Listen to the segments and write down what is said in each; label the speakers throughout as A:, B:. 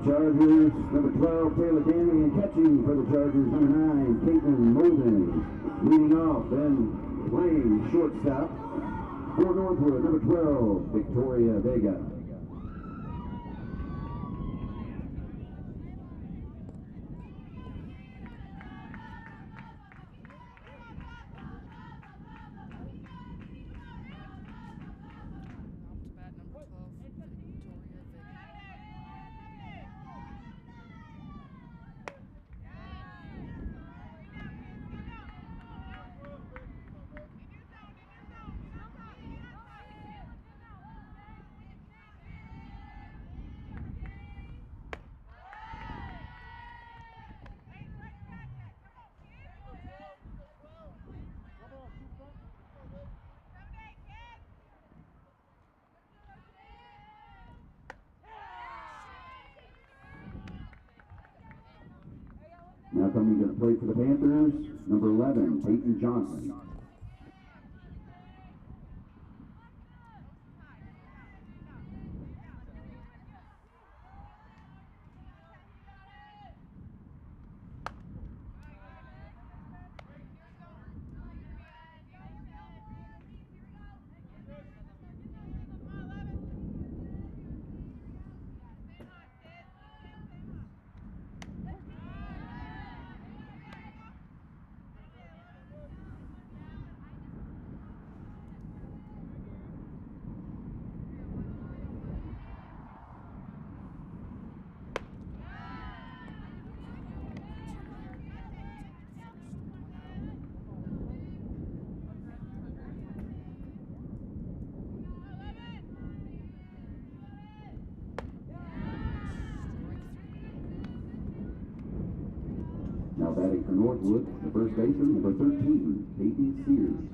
A: Chargers, number 12, Taylor Danley, and catching for the Chargers, number 9, Caitlin Molden. Leading off, then playing shortstop for Northwood, number 12, Victoria Vega. Now coming to the plate for the Panthers, number 11, Peyton Johnson. Now batting for Northwood, the first baseman, number 13, Peyton Sears.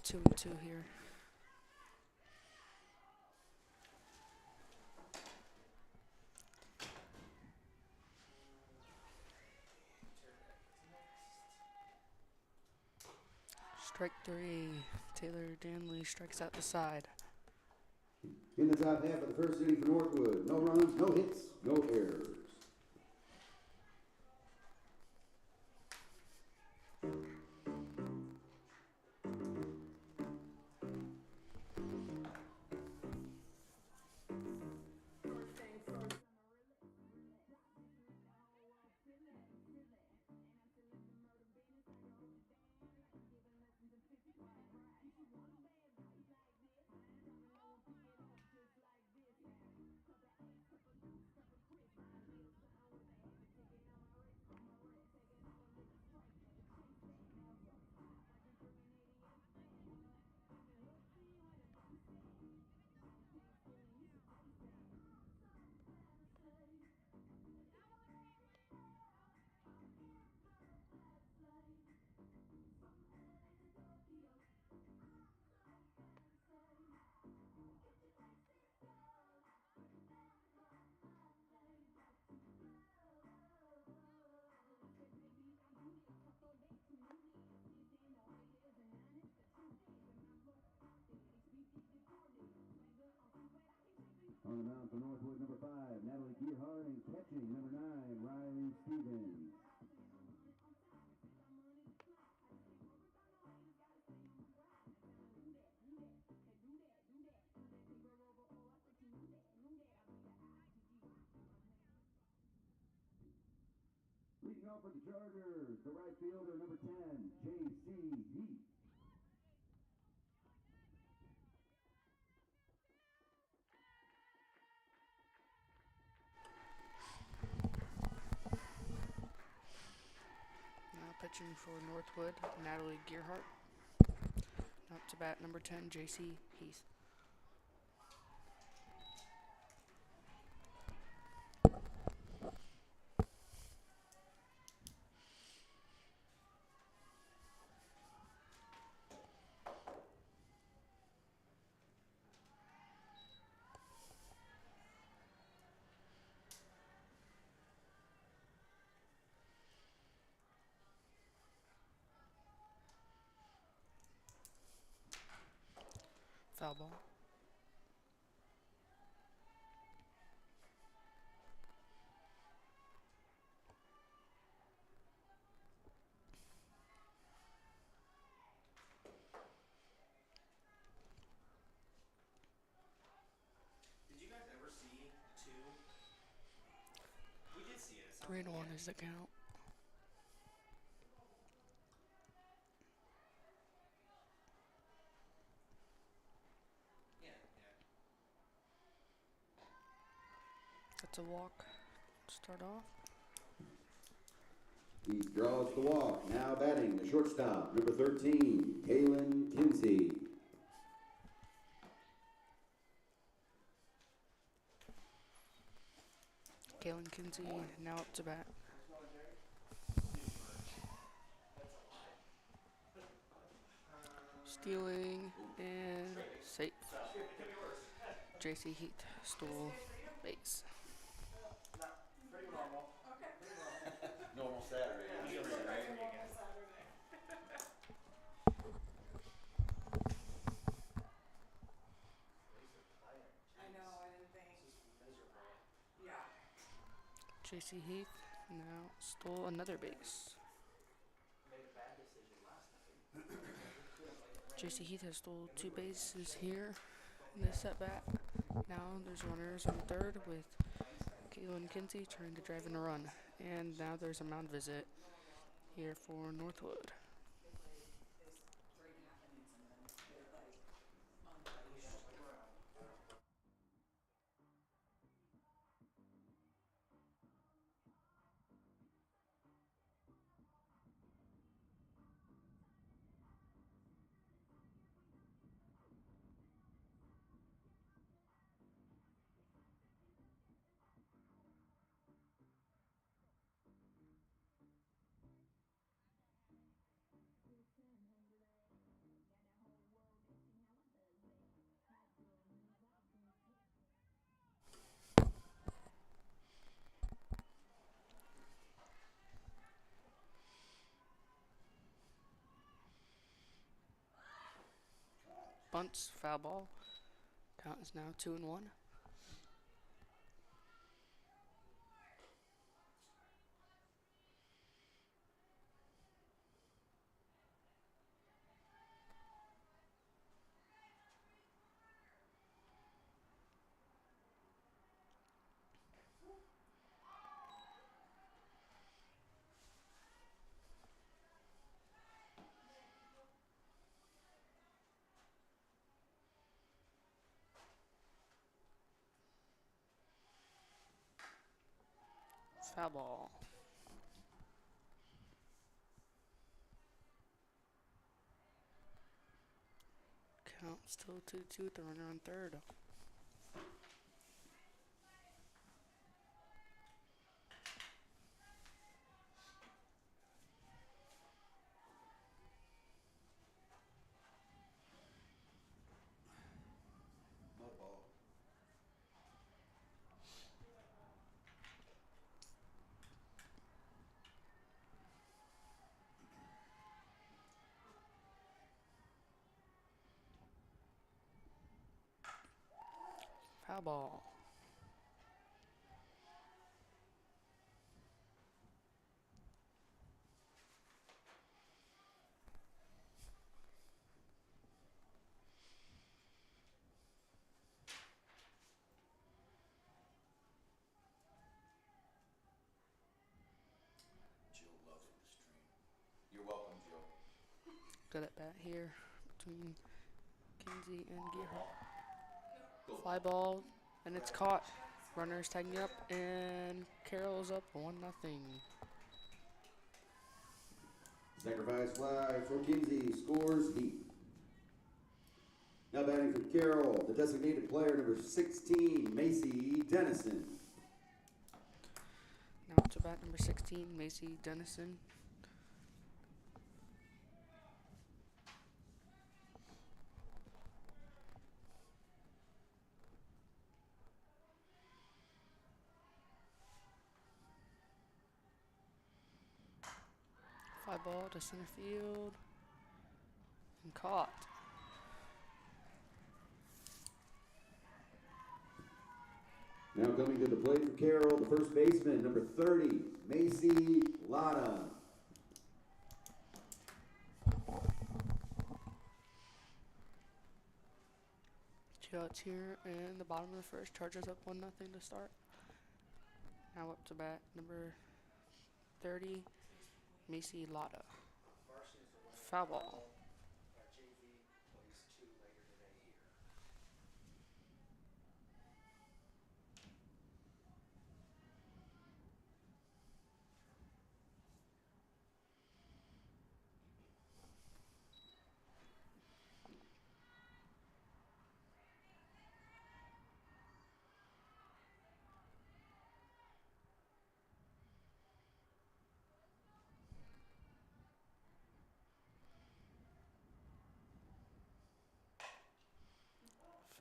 B: Two and two here. Strike three. Taylor Danley strikes out the side.
A: In the top half of the first inning for Northwood, no runs, no hits, no errors. On the mound for Northwood, number 5, Natalie Gearhart, and catching, number 9, Riley Stevens. Leading off for the Chargers, the right fielder, number 10, J.C. Heath.
B: Now pitching for Northwood, Natalie Gearhart. Up to bat, number 10, J.C. Heath. Foul ball.
C: Did you guys ever see 2? We did see it.
B: 3-1 is the count.
C: Yeah.
B: That's a walk. Start off.
A: He draws the walk. Now batting, the shortstop, number 13, Kaylin Kinsey.
B: Kaylin Kinsey now up to bat. Stealing and safe. J.C. Heath stole base.
C: Pretty normal. Okay. Normal Saturday.
D: I know, I didn't think.
C: This is miserable.
D: Yeah.
B: J.C. Heath now stole another base.
C: Made a bad decision last night.
B: J.C. Heath has stole 2 bases here in this at bat. Now there's runners on third with Kaylin Kinsey trying to drive in a run. And now there's a mound visit here for Northwood.
D: This great happenings and then they're like unleashed.
B: Bunts, foul ball. Count is now 2-1. Foul ball. Count still 2-2 with the runner on third.
C: No ball.
B: Foul ball.
C: You're welcome, Joe.
B: Good at bat here between Kinsey and Gearhart.
C: Go.
B: Fly ball, and it's caught. Runners tagging up, and Carroll's up 1-0.
A: Sacrifice fly for Kinsey, scores deep. Now batting for Carroll, the designated player number 16, Macy Dennison.
B: Now to bat number 16, Macy Dennison. Fly ball to center field, and caught.
A: Now coming to the plate for Carroll, the first baseman, number 30, Macy Lotta.
B: Two outs here, and the bottom of the first. Chargers up 1-0 to start. Now up to bat number 30, Macy Lotta.
C: Varsity's the winner.
B: Foul ball.
C: JV plays 2 later today here.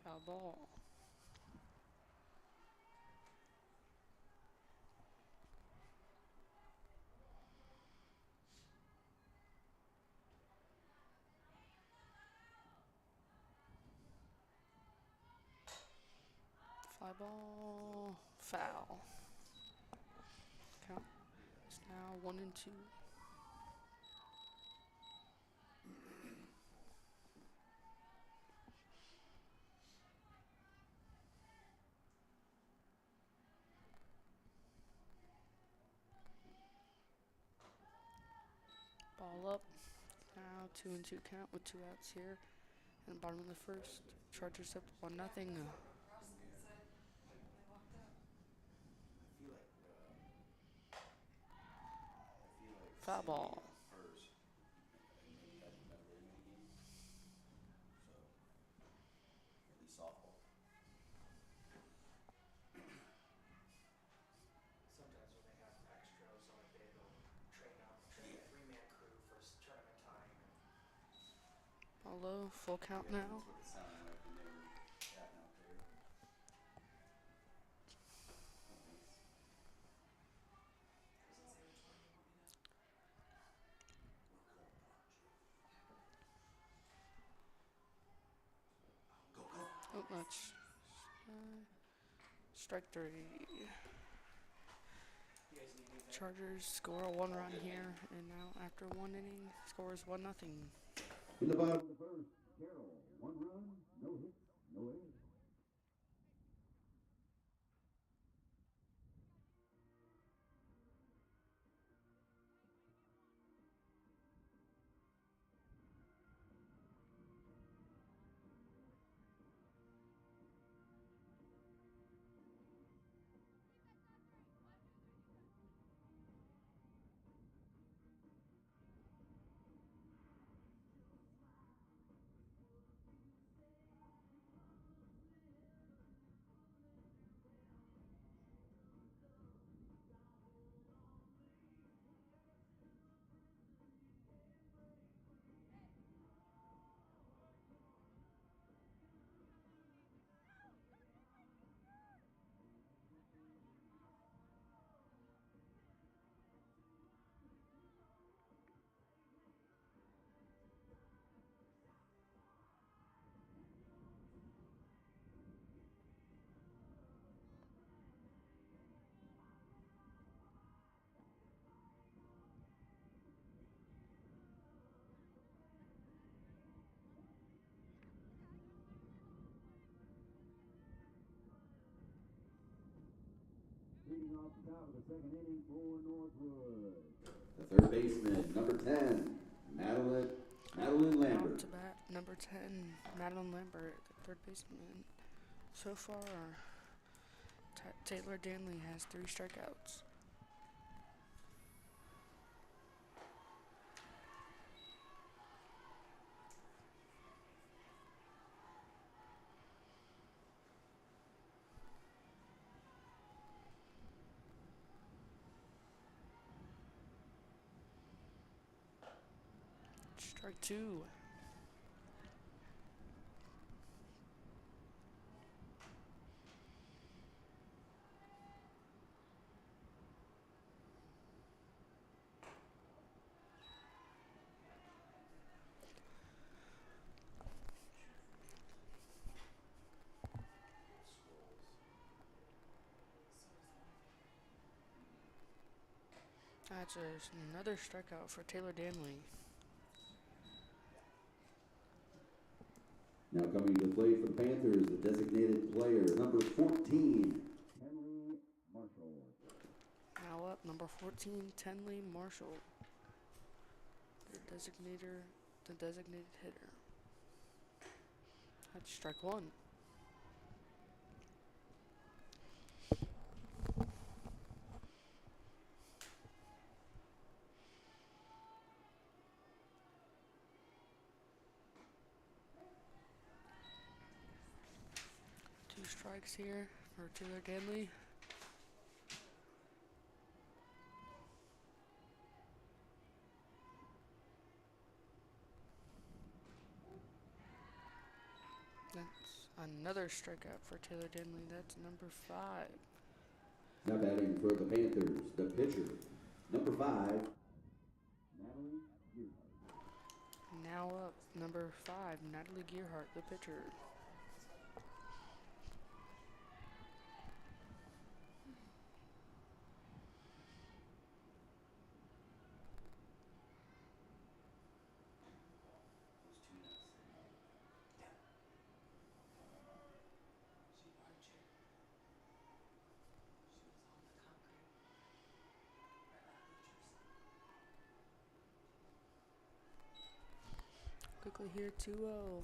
B: Foul ball. Fly ball. Foul. Count is now 1-2. Ball up. Now 2-2 count with 2 outs here. And bottom of the first. Chargers up 1-0.
D: Ross said when they walked up.
C: I feel like
B: Foul
C: Cindy
B: ball.
C: first, and maybe hadn't done very many games. So, at least softball. Sometimes when they have extras, like they'll train a 3-man crew for tournament time.
B: Ball low. Full count now.
C: That's what it sounded like when they were chatting out there.
D: Doesn't say which one you want me to.
C: Go, go.
B: Oh, that's strike 3.
C: You guys need anything?
B: Chargers score a 1-run here, and now after 1 inning, scores 1-0.
A: In the bottom of the first, Carroll, 1 run, no hits, no errors. off the top of the second inning for Northwood.
C: The third baseman, number 10, Madeline
B: Now
C: Lambert.
B: to bat, number 10, Madeline Lambert, the third baseman. So far, Taylor Danley has 3 strikeouts. Strike 2. That's just another strikeout for Taylor Danley.
C: Now coming to play for the Panthers, the designated player, number 14,
A: Henry Marshall.
B: Now up, number 14, Tenley Marshall, the designated hitter. That's strike 1. Two strikes here for Taylor Danley. That's another strikeout for Taylor Danley. That's number 5.
C: now batting for the Panthers, the pitcher, number 5,
A: Natalie Gearhart.
B: Now up, number 5, Natalie Gearhart, the pitcher.
D: She Archer. She was on the concrete. Right by bleachers.
B: Quickly here, 2-0.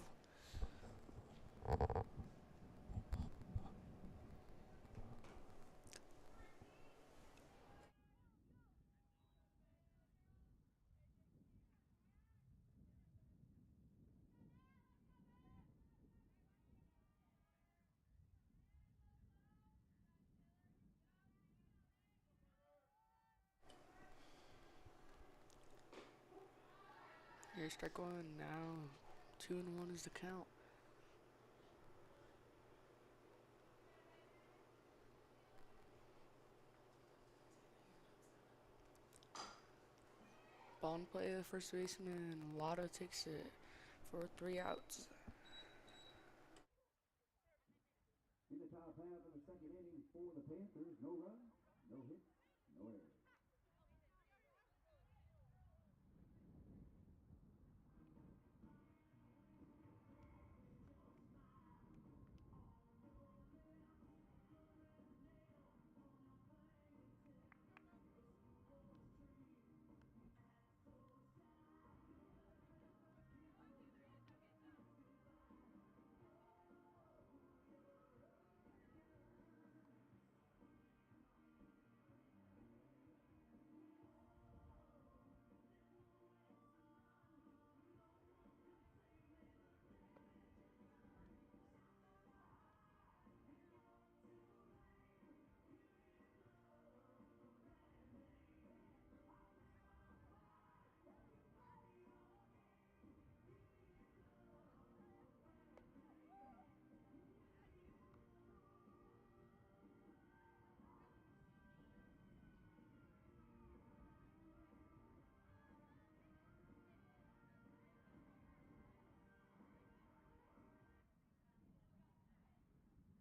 B: Here's strike 1. Now 2-1 is the count. Ball in play, the first baseman Lotto takes it for 3 outs.
A: In the top half of the second inning for the Panthers, no runs, no hits, no errors.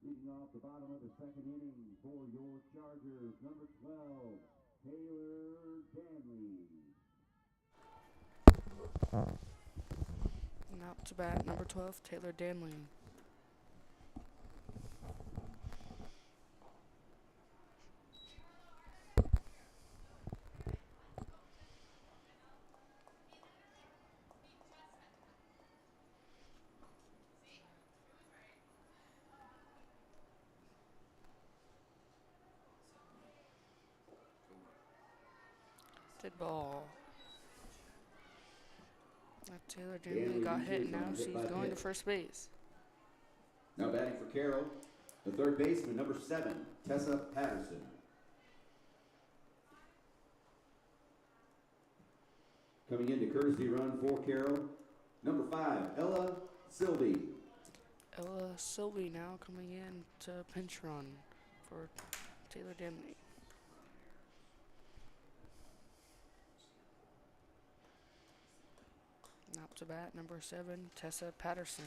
A: Leading off the bottom of the second inning for your Chargers, number 12, Taylor Danley.
B: And out to bat, number 12, Taylor Danley. Dead ball. Taylor
A: Danley
B: Danley got hit,
A: reaches
B: and now
A: on a hit
B: she's
A: by
B: going to
A: pitch.
B: first base.
A: Now batting for Carroll, the third baseman, number 7, Tessa Patterson. Coming in to courtesy run for Carroll, number 5, Ella Sylvie.
B: Ella Sylvie now coming in to pinch run for Taylor Danley. Up to bat, number 7, Tessa Patterson.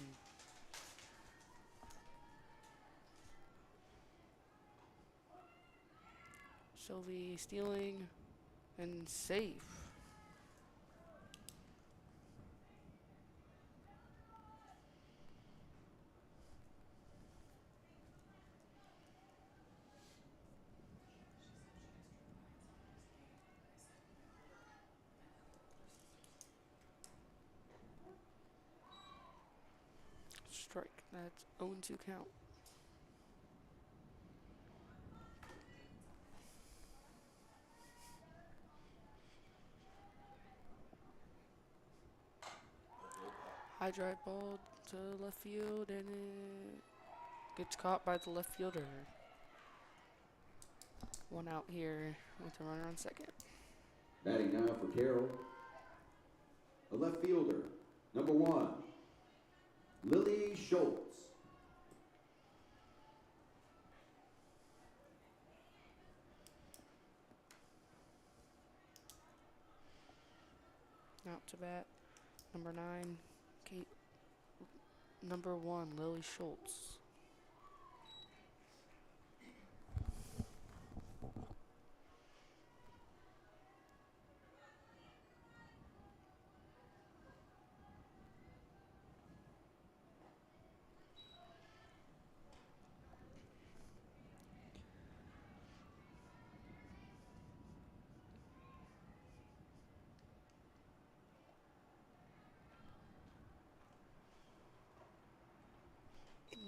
B: Sylvie stealing and safe. Strike. That's 0-2 count. High drive ball to left field, and it gets caught by the left fielder. One out here with a runner on second.
A: Batting now for Carroll, the left fielder, number 1, Lily Schultz.
B: Out to bat, number 9, Kate. Number 1, Lily Schultz.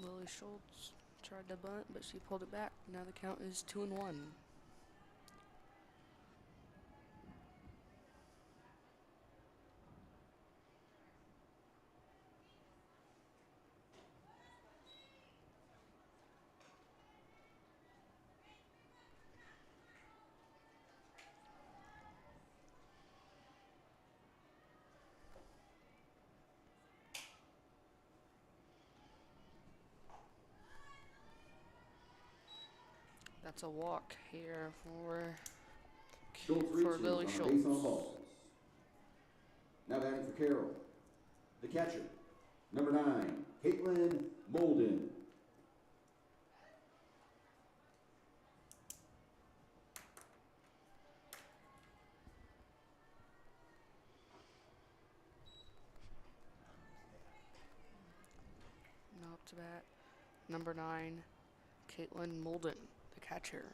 B: Lily Schultz tried to bunt, but she pulled it back. Now the count is 2-1. That's a walk here for
A: Schultz reaches
B: Lily
A: on a
B: Schultz.
A: base on balls. Now batting for Carroll, the catcher, number 9, Caitlin Molden.
B: Now up to bat, number 9, Caitlin Molden, the catcher.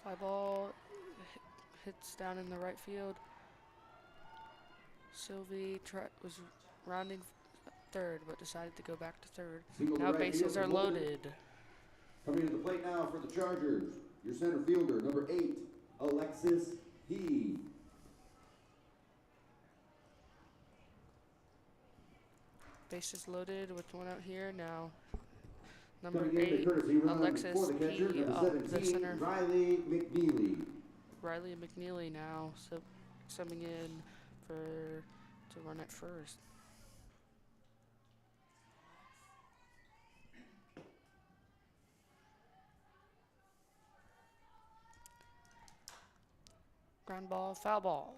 B: Fly ball hits down in the right field. Sylvie was rounding third, but decided to go back to third.
A: Single to
B: Now
A: right
B: bases
A: field
B: are
A: for Molden.
B: loaded.
A: Coming to the plate now for the Chargers, your center fielder, number 8, Alexis He.
B: Bases loaded with one out here now. Number
A: Coming in the
B: 8,
A: courtesy run
B: Alexis
A: for the catcher,
B: P.
A: number
B: up the
A: 17,
B: center.
A: Riley McNeely.
B: Riley McNeely now subbing in to run at first. Ground ball, foul ball.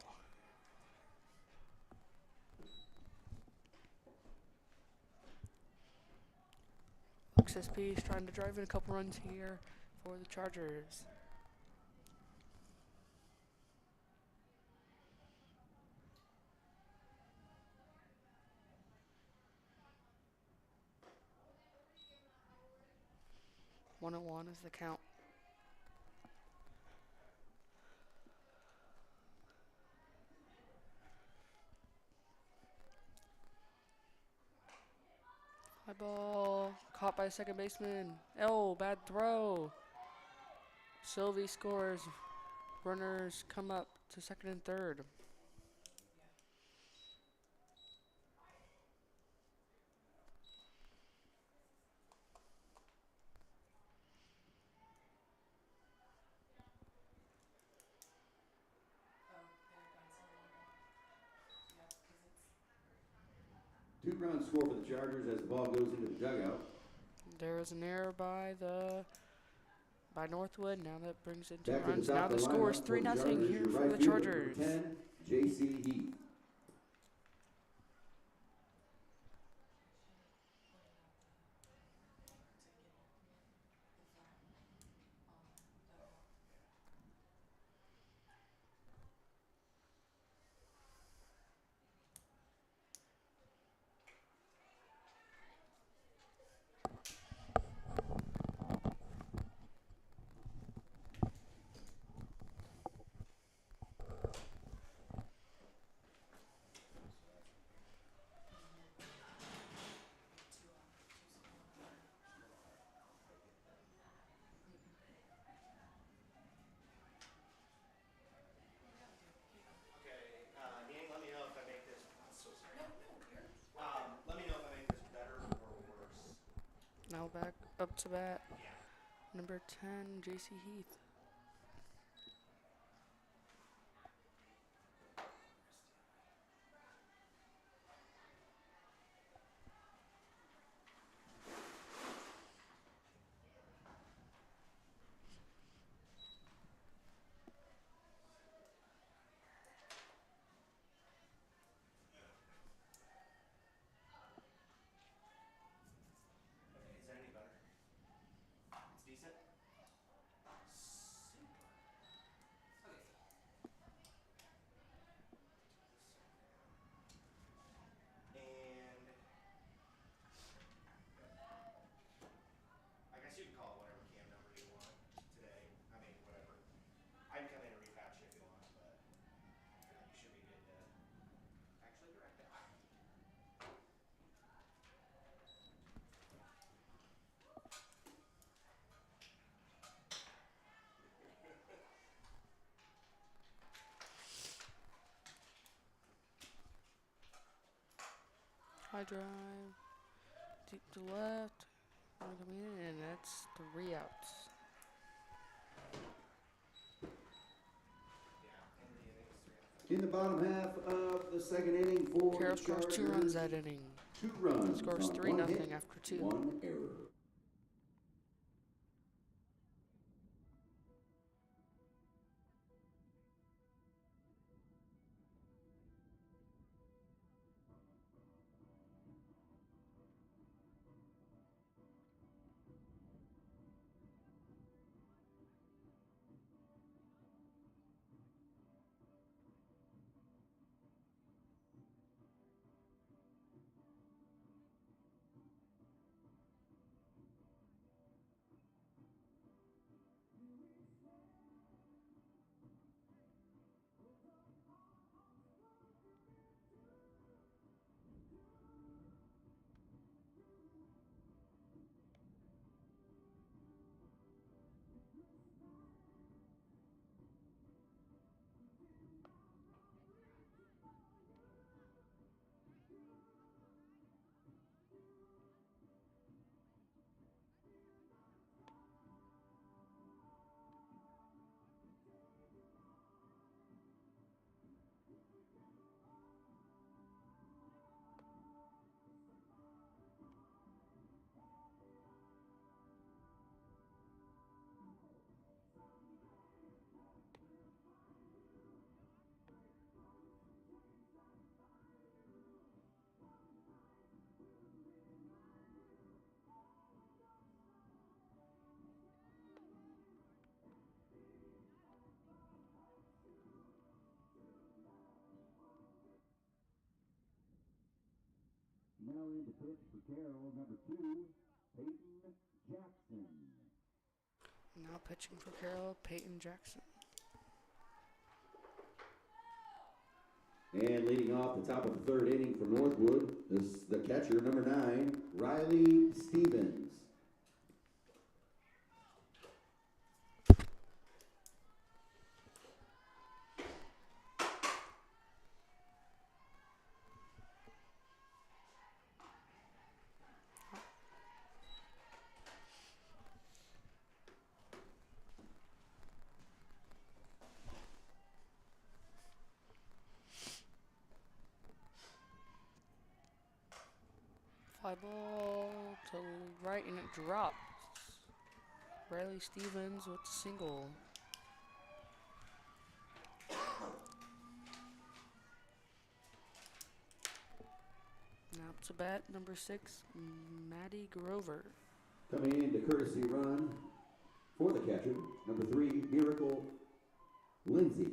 B: Alexis P. is trying to drive in a couple runs here for the Chargers. One and one is the count. High ball. Caught by second baseman. Oh, bad throw. Sylvie scores. Runners come up to second and third.
A: Two-run score for the Chargers as the ball goes into the dugout.
B: There was an error by Northwood. Now that brings in 2
A: Back to
B: runs.
A: the top
B: Now
A: of
B: the
A: the
B: score is
A: lineup
B: 3
A: for the
B: 0
A: Chargers,
B: here
A: your
B: for
A: right
B: the
A: fielder,
B: Chargers.
A: number 10, J.C. Heath.
C: Okay, Dean, let me know if I make this. I'm so sorry. Let me know if I make this better or worse.
B: Now back up to bat.
C: Yeah.
B: Number 10, J.C. Heath.
C: Okay, is that any better? It's decent? Super. Okay. And I guess you can call it whatever cam number you want today. I mean, whatever. I can come in and repatch if you want, but I feel like you should be good to actually direct that.
B: High drive. Deep to left. Runner coming in, and that's 3 outs.
C: Yeah, end of the innings, 3
A: In the bottom half of the second inning for
B: Carroll
A: the
B: scores
A: Chargers.
B: 2 runs that inning.
A: 2 runs.
B: Scores
A: on
B: 3
A: 1
B: 0
A: hit,
B: after 2.
A: 1 error. Now in to pitch for Carroll, number 2, Peyton Jackson.
B: Now pitching for Carroll, Peyton Jackson.
A: And leading off the top of the third inning for Northwood is the catcher, number 9, Riley Stevens.
B: Fly ball to right and it drops. Riley Stevens with the single. Now to bat, number 6, Maddie Grover.
A: Coming in to courtesy run for the catcher, number 3, Miracle Lindsay.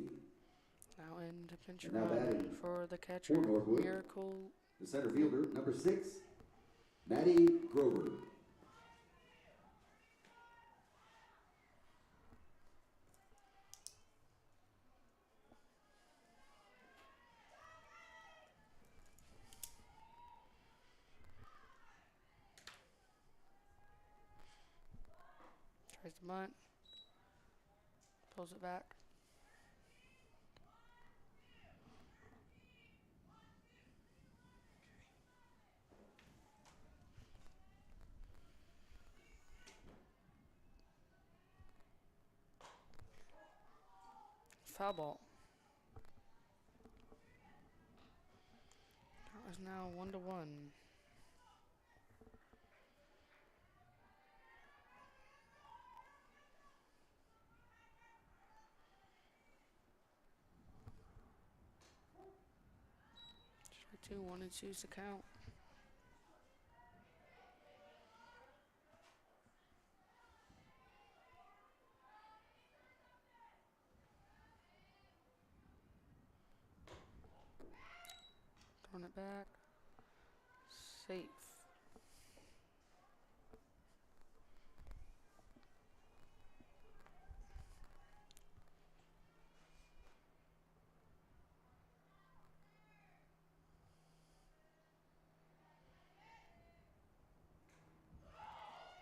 B: Now in to pinch
A: And now
B: run
A: batting
B: for the catcher,
A: for Northwood.
B: Miracle.
A: The center fielder, number 6, Maddie Grover.
B: Tries the bunt. Pulls it back. Foul ball. Count is now 1-1. Strike 2, 1-2's the count. Throwing it back. Safe.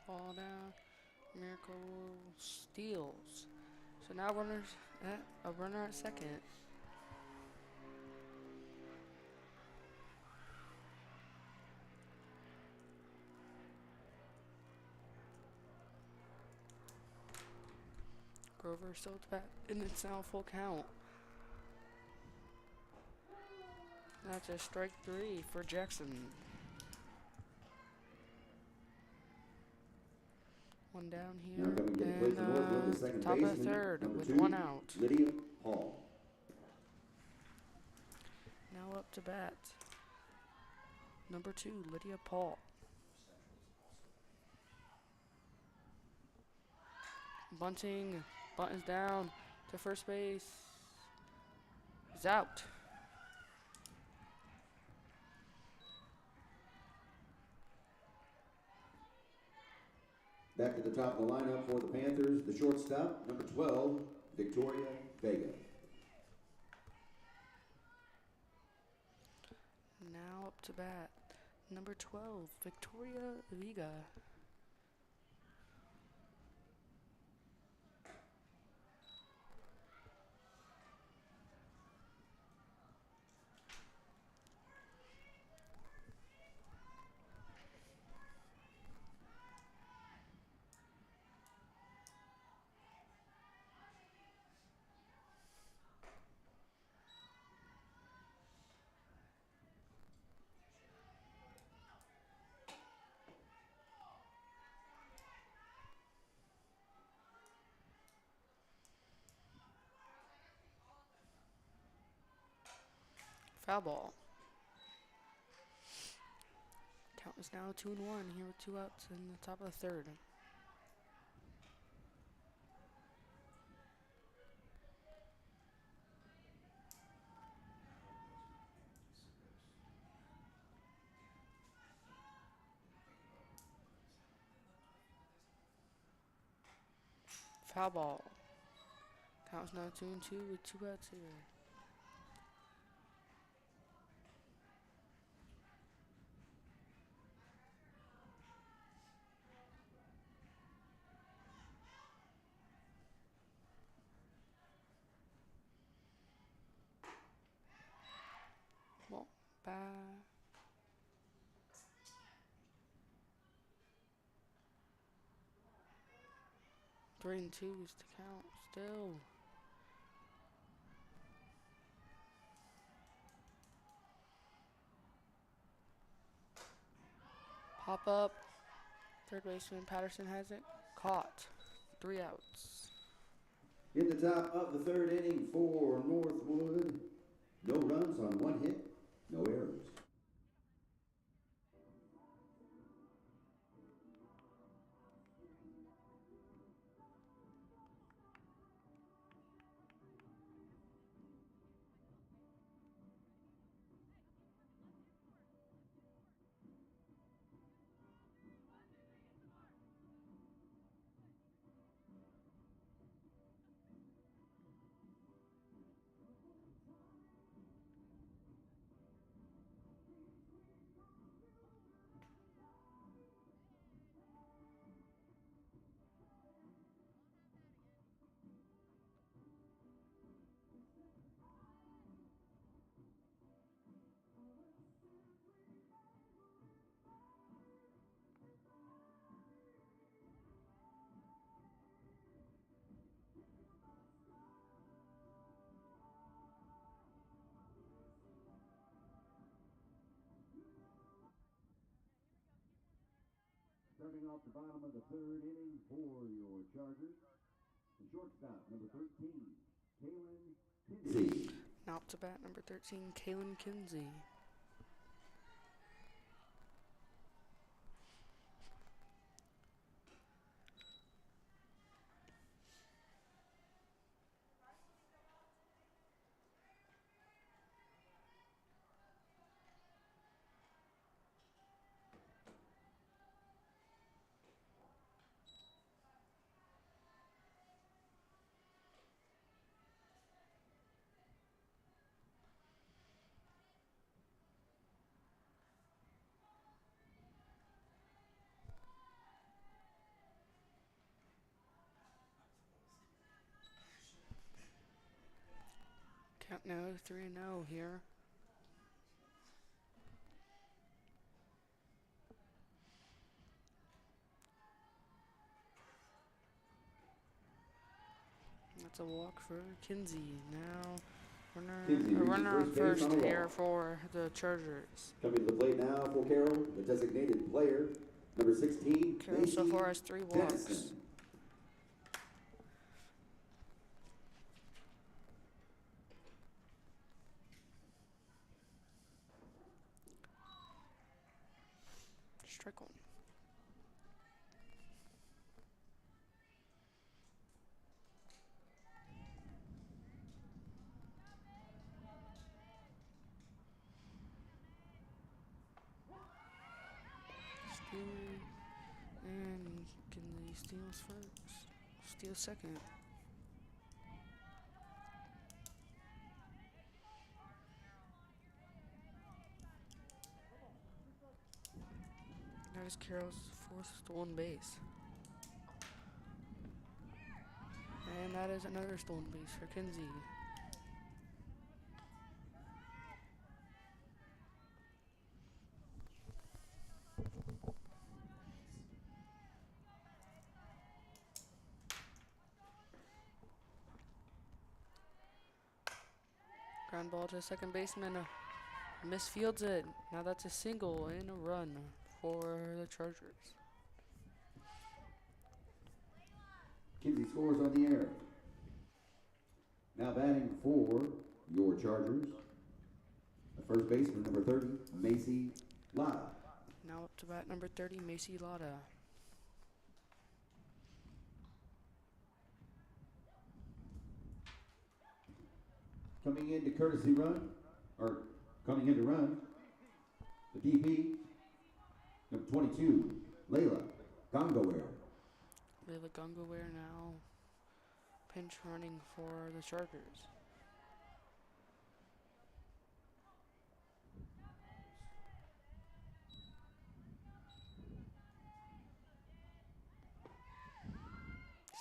B: Ball down. Miracle steals. So now a runner at second. Grover still at the bat, and it's now full count. That's a strike 3 for Jackson. One down here,
A: Now coming to the plate for Northwood, the second
B: top of the
A: baseman,
B: third
A: number
B: with
A: 2,
B: 1 out.
A: Lydia Hall.
B: Now up to bat, number 2, Lydia Paul. Bunting, buttons down to first base. He's out.
A: Back to the top of the lineup for the Panthers, the shortstop, number 12, Victoria Vega.
B: Now up to bat, number 12, Victoria Vega. Foul ball. Count is now 2-1 here with 2 outs in the top of the third. Foul ball. Count is now 2-2 with 2 outs here. Bye. 3-2 is to count still. Pop up. Third baseman Patterson has it. Caught. 3 outs.
A: In the top of the third inning for Northwood, no runs on 1 hit, no errors. Starting off the bottom of the third inning for your Chargers, the shortstop, number 13, Kalen Kinsey.
B: Now up to bat, number 13, Kalen Kinsey. Count now 3-0 here. That's a walk for Kinsey. Now a runner on first here for the Chargers.
A: Coming to the plate now for Carroll, the designated player, number 16,
B: Carroll so far has 3 walks. Strike 1. Stealing, and Kinsey steals first. Steals second. That is Carroll's 4th stolen base. And that is another stolen base for Kinsey. Ground ball to second baseman. Misfields it. Now that's a single and a run for the Chargers.
A: Kinsey scores on the air. Now batting for your Chargers, the first baseman, number 30, Macy Lotta.
B: Now up to bat, number 30, Macy Lotta.
A: Coming in to courtesy run, or coming in to run, the DP, number 22, Layla Gongoware.
B: Layla Gongoware now pinch running for the Chargers.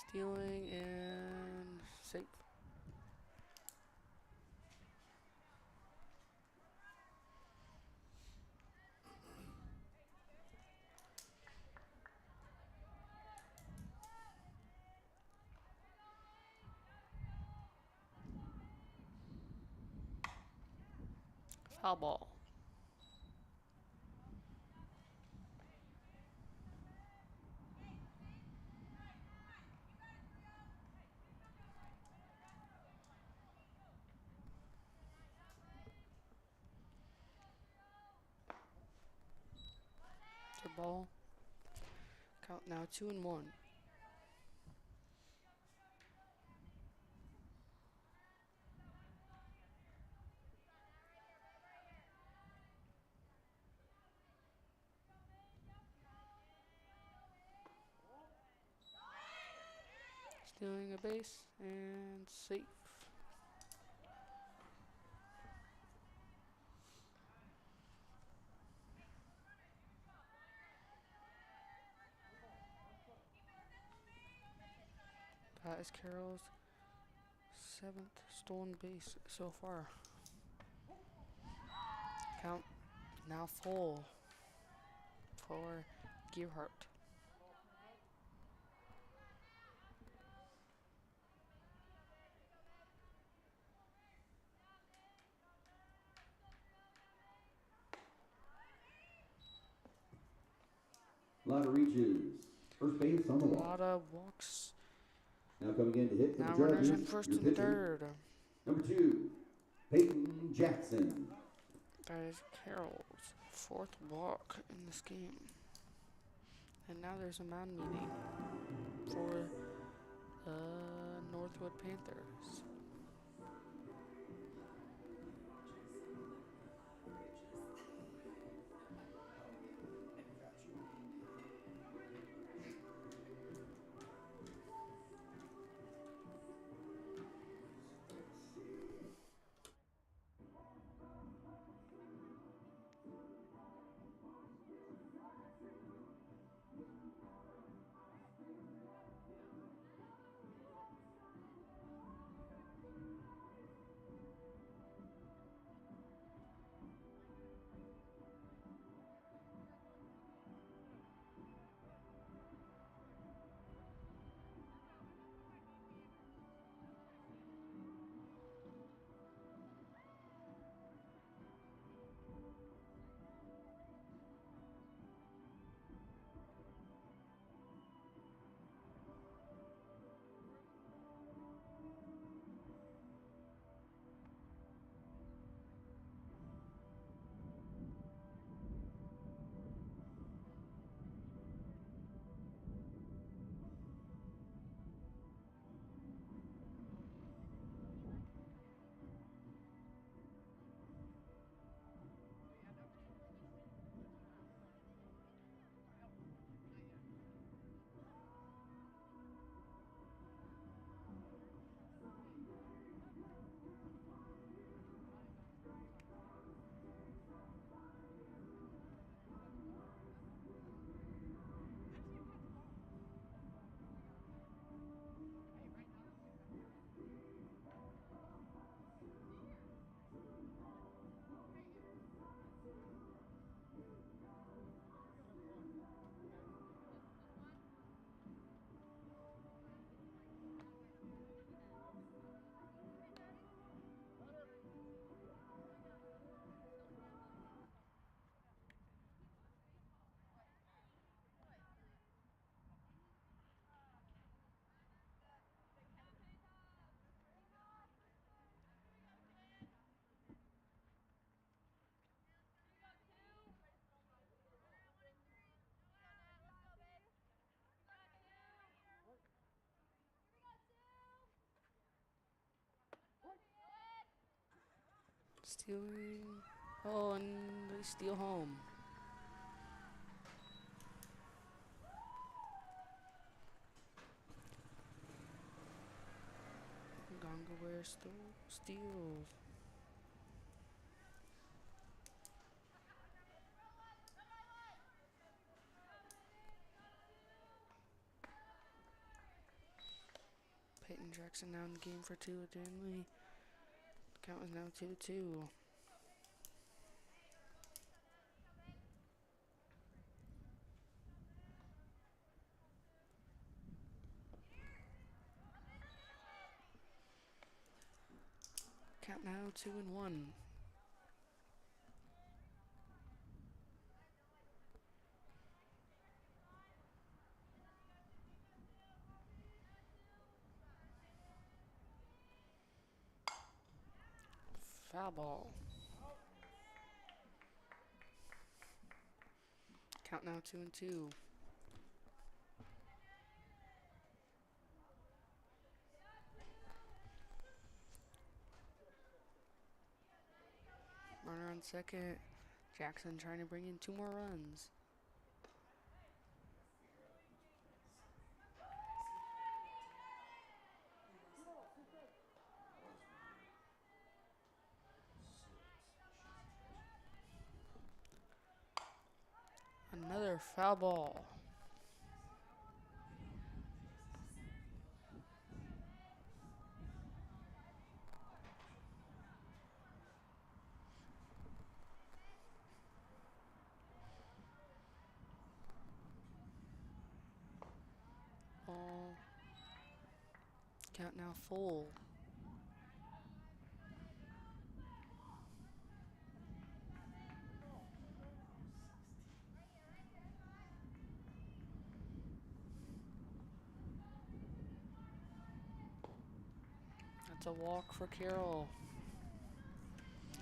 B: Stealing and safe. Foul ball. Good ball. Count now 2-1. Stealing a base and safe. That is Carroll's 7th stolen base so far. Count now full for Gearhart.
A: A lot of reaches. First base on the
B: A
A: wall.
B: lot of walks.
A: Now coming in to hit for
B: Now
A: the
B: runners
A: Chargers.
B: in first
A: Your
B: and
A: pitcher,
B: third.
A: number 2, Peyton Jackson.
B: That is Carroll's 4th walk in this game. And now there's a mound meeting for the Northwood Panthers. Stealing. Oh, and they steal home. Gongaware still steals. Peyton Jackson now in the game for 2 with Danley. Count is now 2-2. Count now 2-1. foul ball. Count now 2-2. Runner on second. Jackson trying to bring in 2 more runs. Another foul ball. Ball. Count now full. That's a walk for Carroll.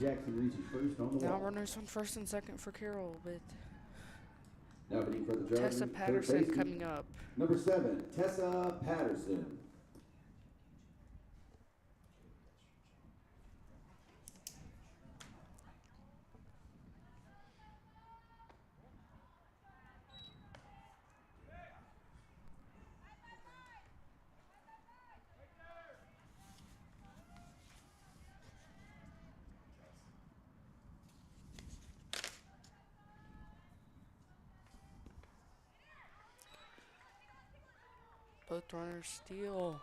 A: Jackson reaches first on the
B: Now
A: walk.
B: runners on first and second for Carroll with
A: Now hitting for the Chargers,
B: Tessa
A: third
B: Patterson
A: baseman,
B: coming up.
A: number 7, Tessa Patterson.
B: Both runners steal.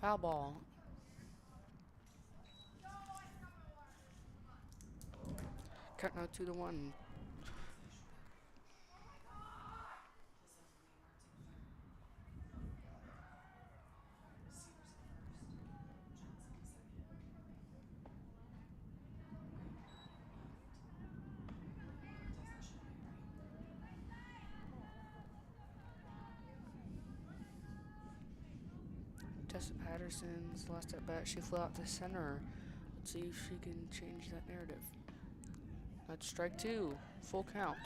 B: Foul ball. Count now 2-1. Tessa Patterson's last at bat. She flew out to center. Let's see if she can change that narrative. That's strike 2. Full count.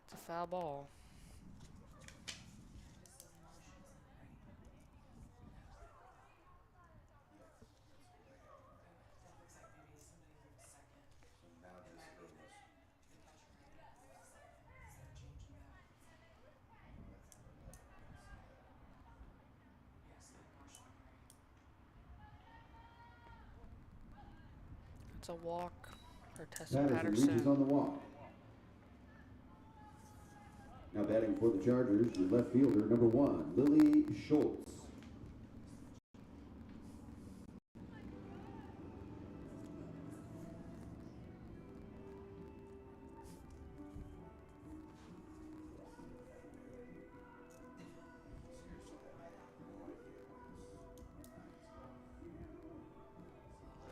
B: It's a foul ball. It's a walk for Tessa
A: Patterson reaches on
B: Patterson.
A: the walk. Now batting for the Chargers, the left fielder, number 1, Lily Schultz.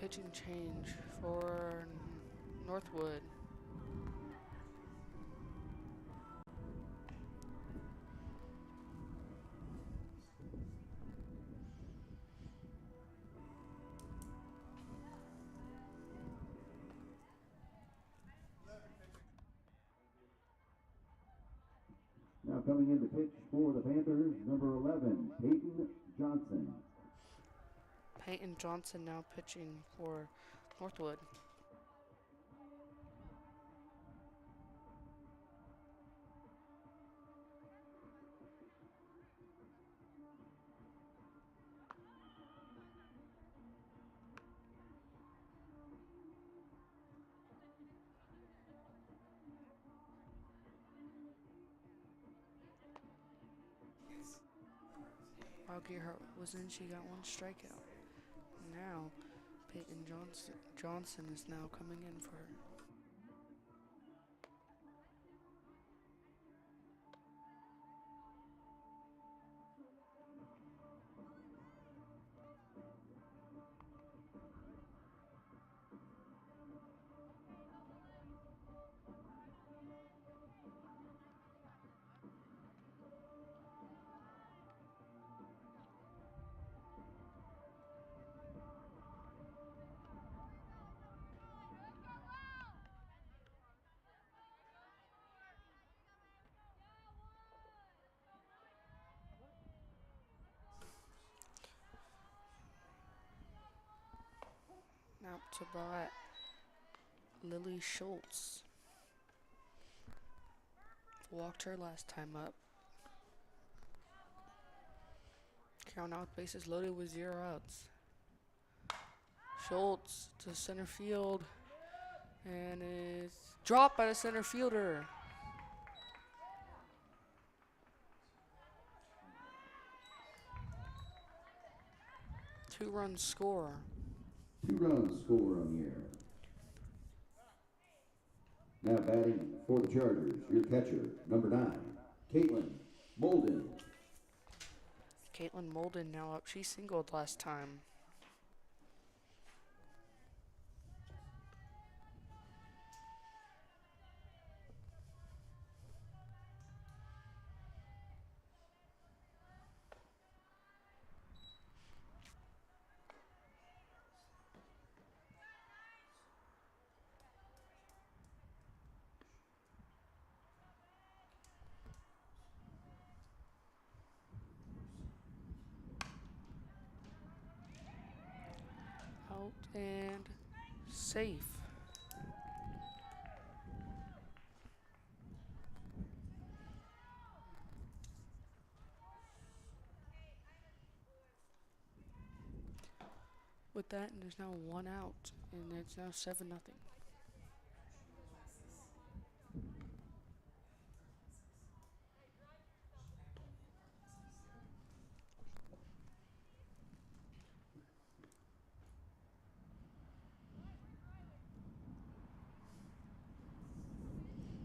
B: Pitching change for NorthWood.
A: Now coming in to pitch for the Panthers, number 11, Peyton Johnson.
B: Peyton Johnson now pitching for NorthWood. While Gerhardt was in, she got one strikeout. Now, Peyton Johnson is now coming in for her. Now to bat, Lily Schultz. Walked her last time up. Count out, bases loaded with 0 outs. Schultz to center field, and it's dropped by the center fielder. Two-run score.
A: 2 runs score on the air. Now batting for the Chargers, your catcher, number 9, Caitlin Molden.
B: Caitlin Molden now up. She singled last time. Out and safe. With that, and there's now 1 out, and it's now 7-0.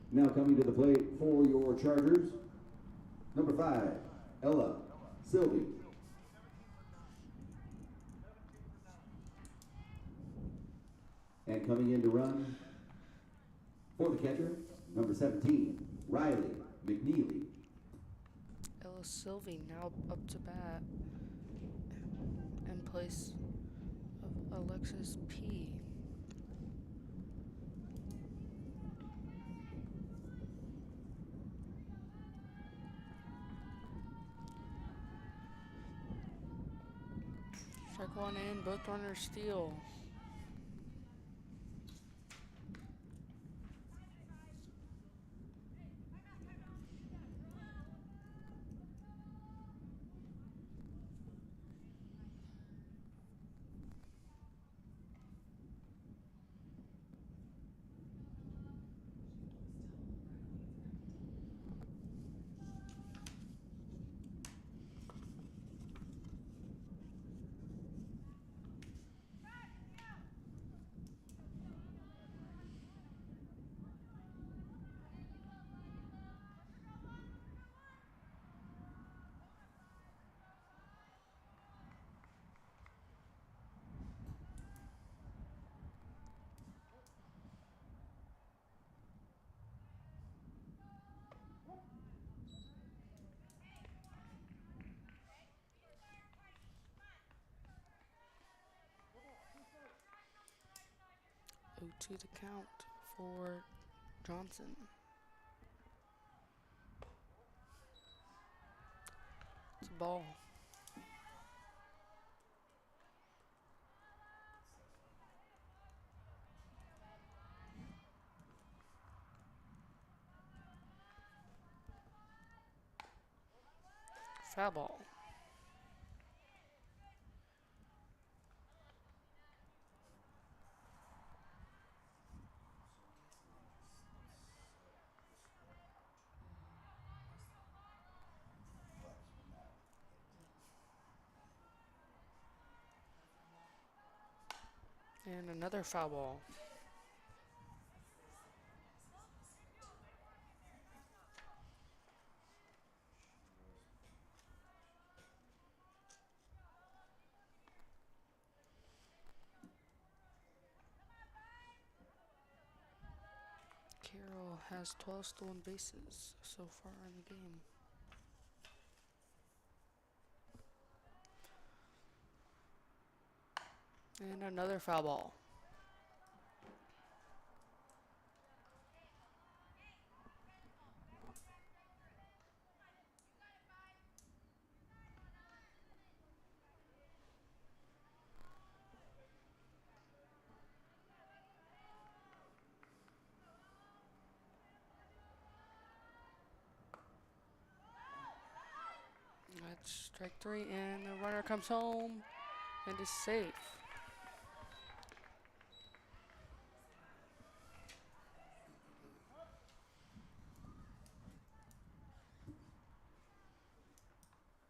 A: Now coming to the plate for your Chargers, number 5, Ella Sylvie. And coming in to run for the catcher, number 17, Riley McNeely.
B: Ella Sylvie now up to bat in place of Alexis P. Strike 1 in, both runners steal. To the count for Johnson. It's a ball. Foul ball. And another foul ball. Carroll has 12 stolen bases so far in the game. And another foul ball. That's strike 3, and the runner comes home and is safe.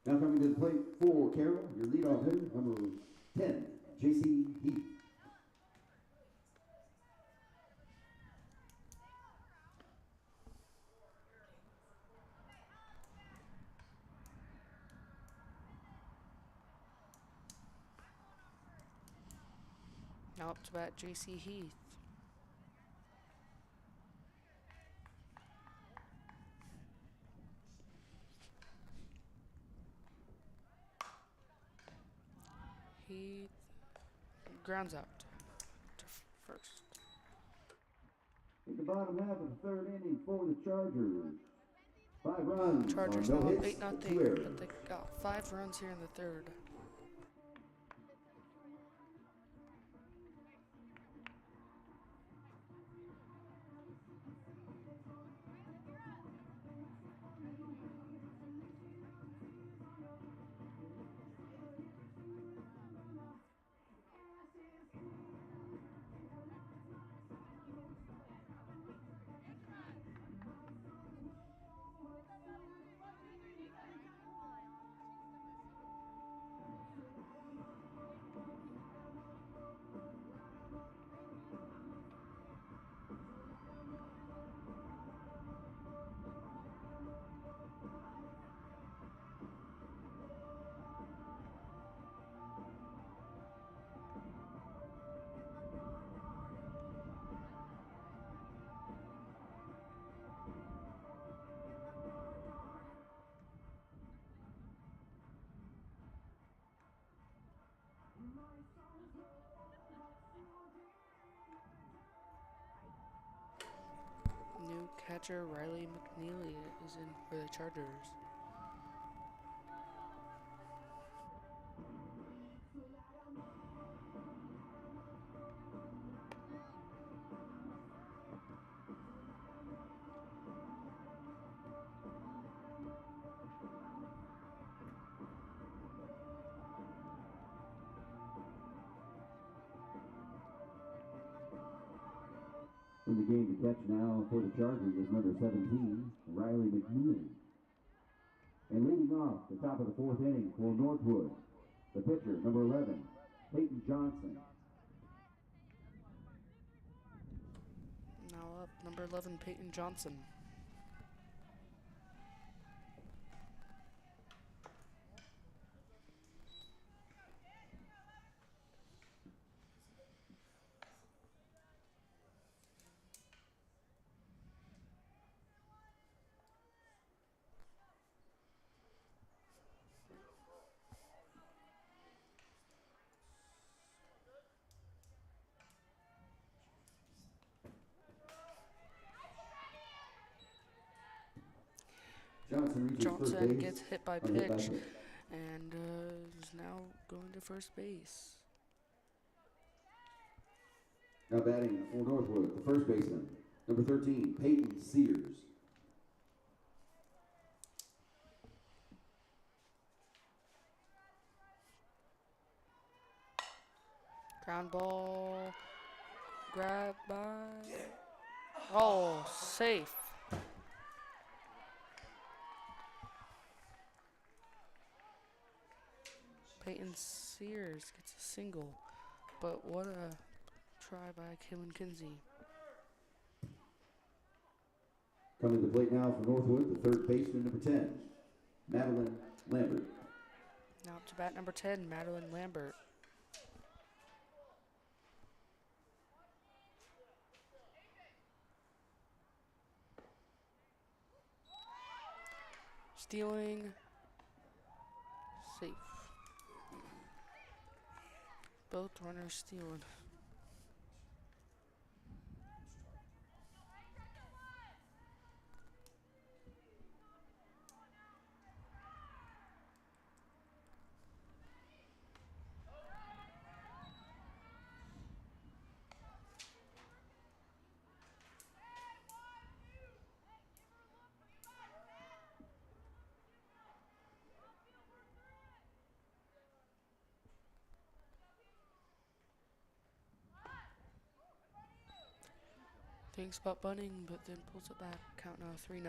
A: Now coming to the plate for Carroll, your leadoff hitter, number 10, J.C. Heath.
B: Now up to bat, J.C. Heath. Heath grounds out to first.
A: In the bottom half of the third inning for the Chargers. 5 runs
B: Chargers
A: on
B: now
A: no
B: up
A: hits,
B: 8-0,
A: 2 errors.
B: but they got 5 runs here in the third. New catcher Riley McNeely is in for the Chargers.
A: In the game to catch now for the Chargers is number 17, Riley McNeely. And leading off the top of the fourth inning for Northwood, the pitcher, number 11, Peyton Johnson.
B: Now up, number 11, Peyton Johnson. Johnson gets hit by pitch and is now going to first base.
A: Now batting for Northwood, the first baseman, number 13, Peyton Sears.
B: Ground ball, grab by, oh, safe. Peyton Sears gets a single, but what a try by Kaylin Kinsey.
A: Coming to the plate now for Northwood, the third baseman, number 10, Madeline Lambert.
B: Now up to bat number 10, Madeline Lambert. Stealing. Safe. Both runners stealing. Thinks about bunting, but then pulls it back. Count now 3-0.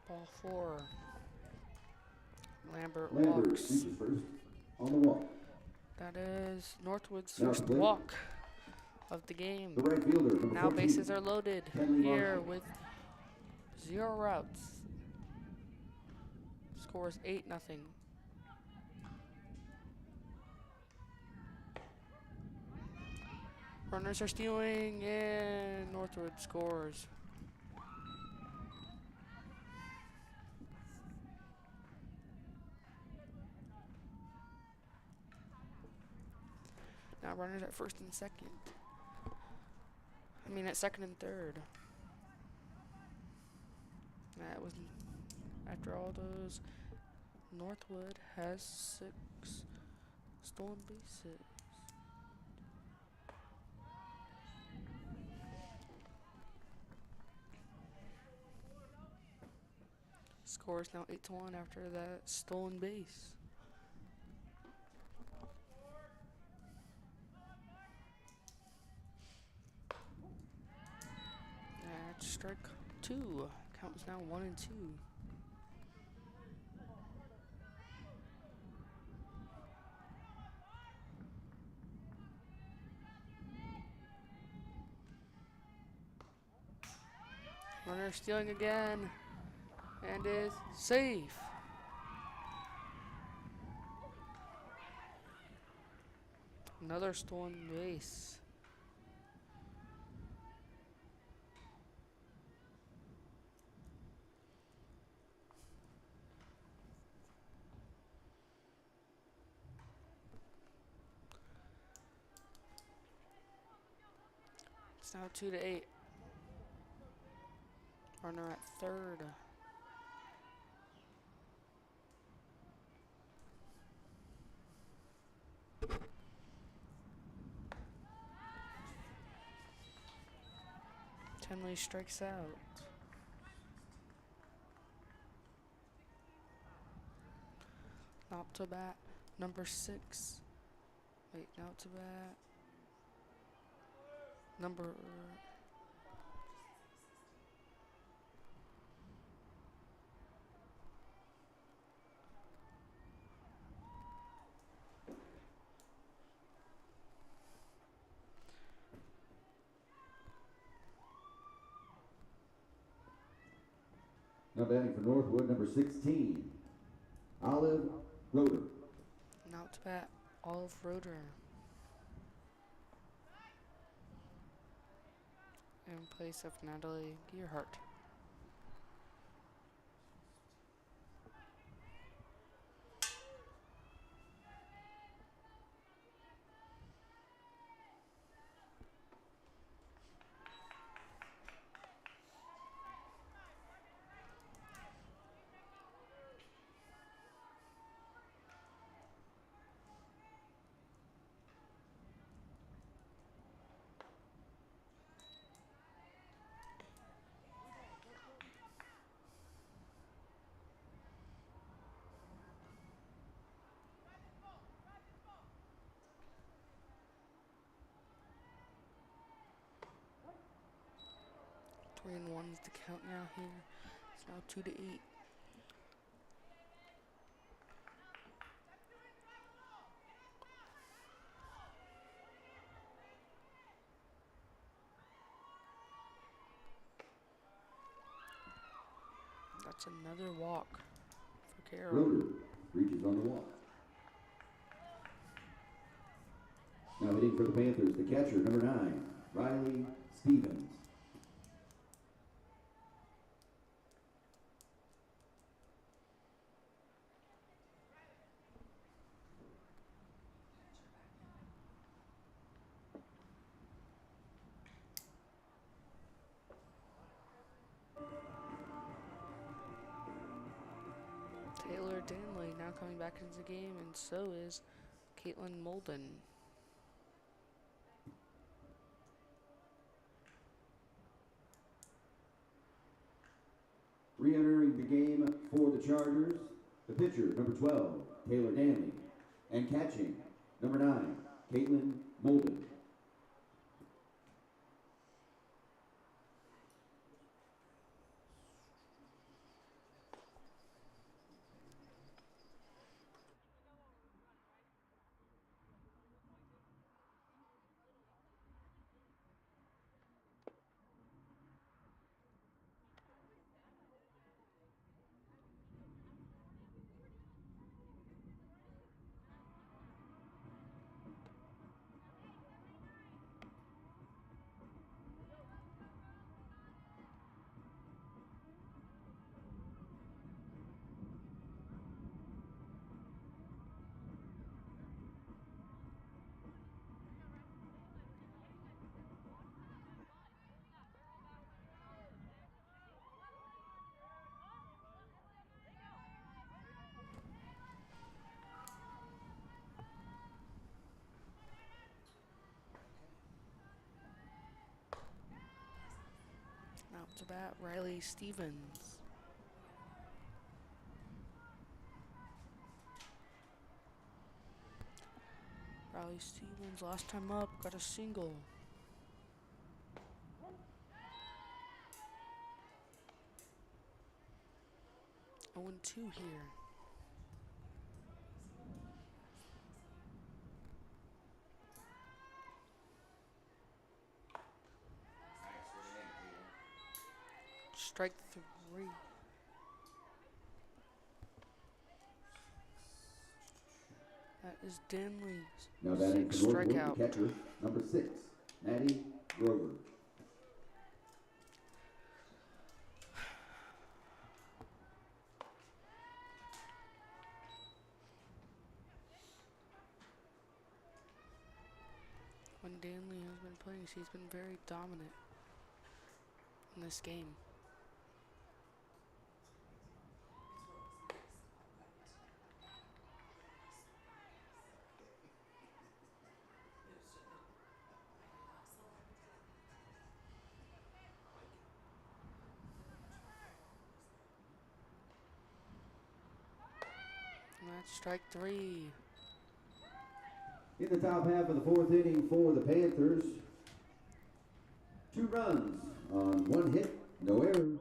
B: Ball 4. Lambert walks.
A: Reaches first on the walk.
B: That is Northwood's
A: Now
B: first
A: plate.
B: walk of the game.
A: The right fielder, number
B: Now
A: 14,
B: bases are loaded
A: Henley
B: here
A: Varsity.
B: with 0 routes. Score is 8-0. Runners are stealing and Northwood scores. Now runners at first and second. At second and third. That was after all those. Northwood has 6 stolen bases. Score is now 8-1 after that stolen base. That's strike 2. Count is now 1-2. Runner stealing again and is safe. Another stolen base. It's now 2-8. Runner at third. Henley strikes out. Now up to bat number 6. Wait, now to bat number.
A: Now batting for Northwood, number 16, Olive Roeder.
B: Now to bat Olive Roeder. In place of Natalie Gearhart. 3-1 is the count now here. It's now 2-8. That's another walk for Carroll.
A: Roeder reaches on the walk. Now hitting for the Panthers, the catcher, number 9, Riley Stevens.
B: Taylor Danley now coming back into the game, and so is Caitlin Molden.
A: Re-entering the game for the Chargers, the pitcher, number 12, Taylor Danley. And catching, number 9, Caitlin Molden.
B: Now up to bat, Riley Stevens. Riley Stevens, last time up, got a single. Oh, and 2 here. Strike 3. That is Danley's
A: Now batting
B: 6th
A: for NorthWood,
B: strikeout.
A: the catcher, number 6, Maddie Grover. When Danley has been playing, she's been very dominant in this game. And that's strike 3. In the top half of the 4th inning for the Panthers, 2 runs on 1 hit, no errors.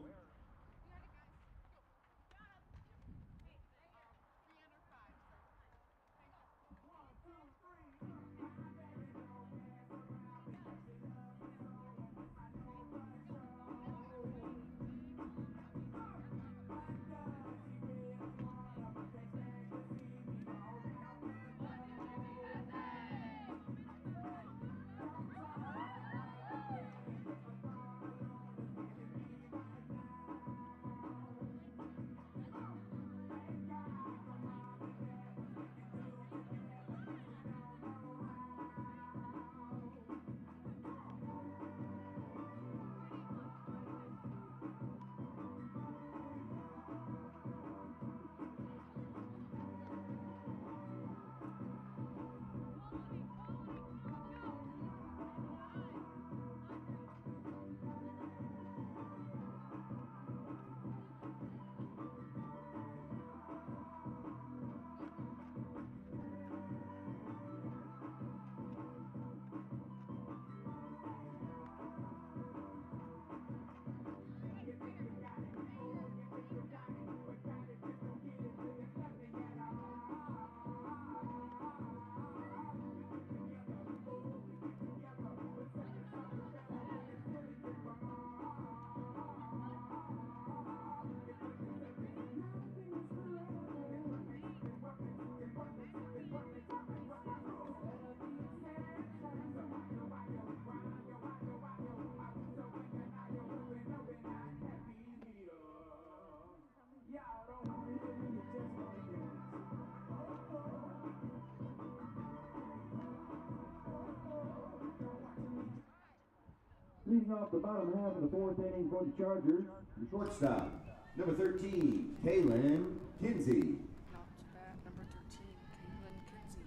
A: Leading off the bottom half of the fourth inning for the Chargers, the shortstop, number 13, Kaylin Kinsey.
B: Not to bat, number 13, Caitlin Kinsey.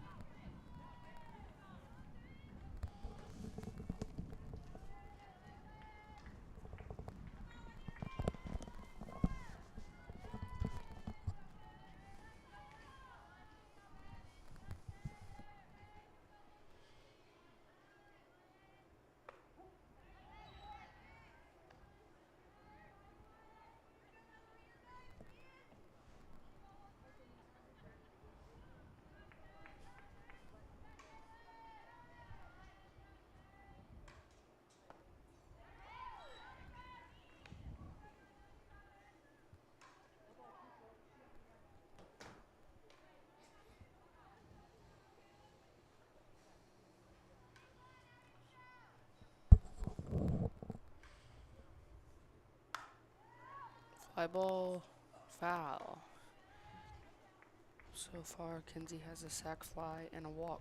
B: Fly ball, foul. So far, Kinsey has a sac fly and a walk.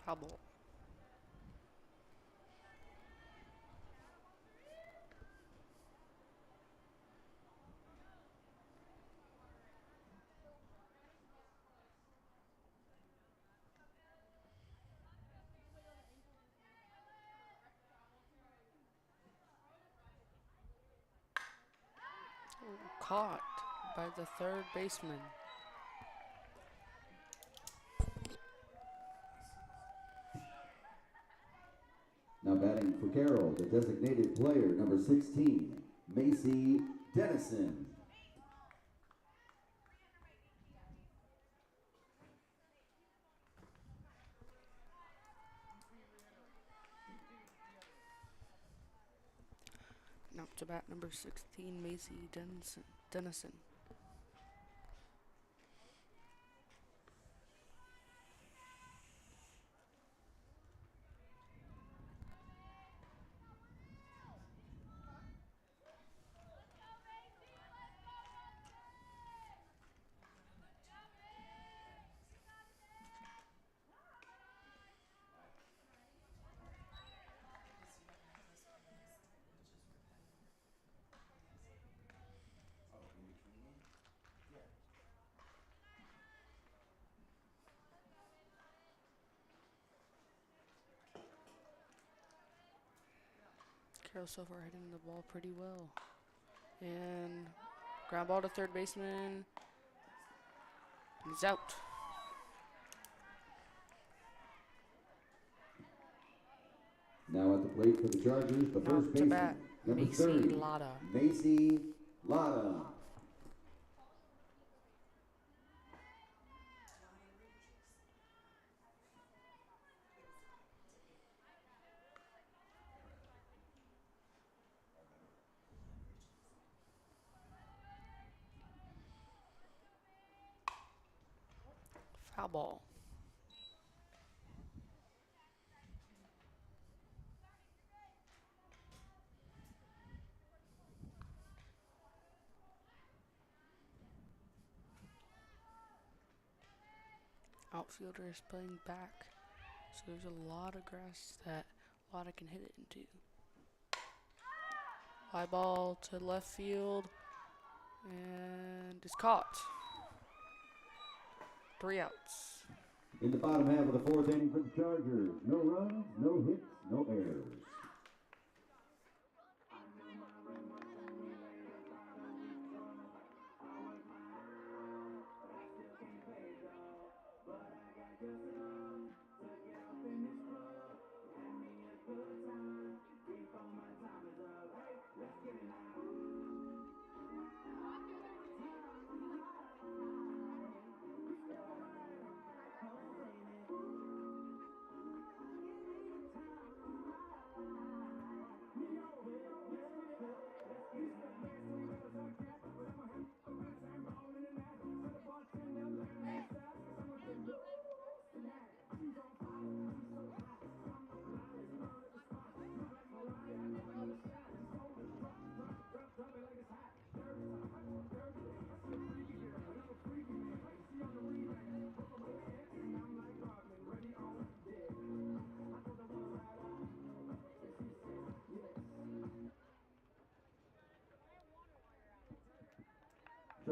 B: Foul ball. Caught by the third baseman.
A: Now batting for Carroll, the designated player, number 16, Macy Dennison.
B: Now to bat, number 16, Macy Dennison. Carroll so far hitting the ball pretty well. And ground ball to third baseman. He's out.
A: Now at the plate for the Chargers, the first
B: To
A: baseman,
B: bat,
A: number
B: Macy
A: 30,
B: Lotta.
A: Macy Lotta.
B: Foul ball. Outfielder is playing back, so there's a lot of grass that Lotta can hit it into. Fly ball to left field, and it's caught. 3 outs.
A: In the bottom half of the fourth inning for the Chargers, no runs, no hits, no errors.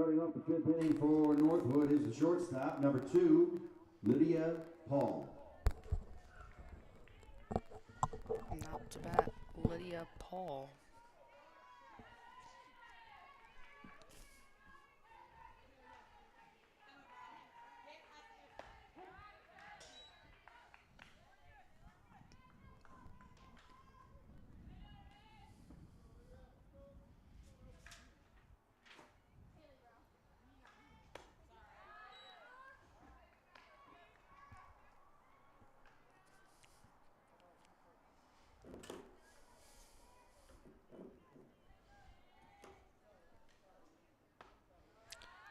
A: Starting off the fifth inning for Northwood is the shortstop, number 2, Lydia Paul.
B: Not to bat, Lydia Paul.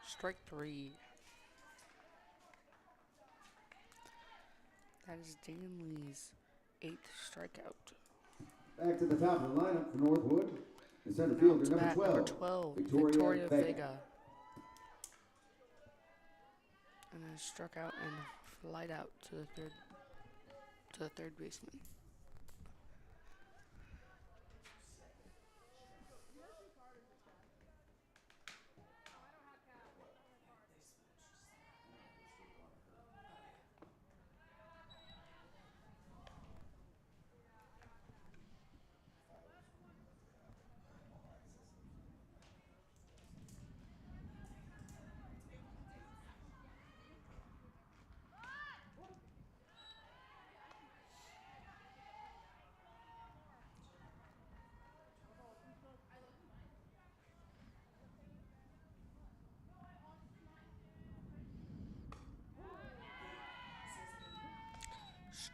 B: Strike 3. That is Danley's 8th strikeout.
A: Back to the top of the lineup for Northwood, the center
B: Now
A: fielder,
B: to
A: number
B: bat,
A: 12,
B: number 12,
A: Victoria Vega.
B: And then struck out and flied out to the third baseman.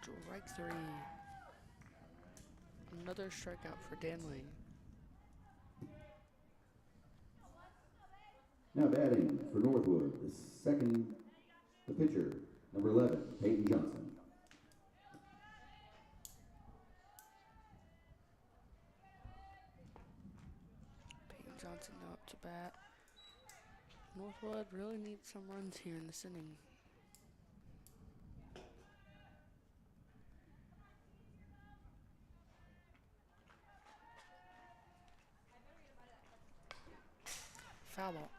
B: Strike 3. Another strikeout for Danley.
A: Now batting for Northwood, the pitcher, number 11, Peyton Johnson.
B: Peyton Johnson up to bat. Northwood really needs some runs here in this inning. Foul ball.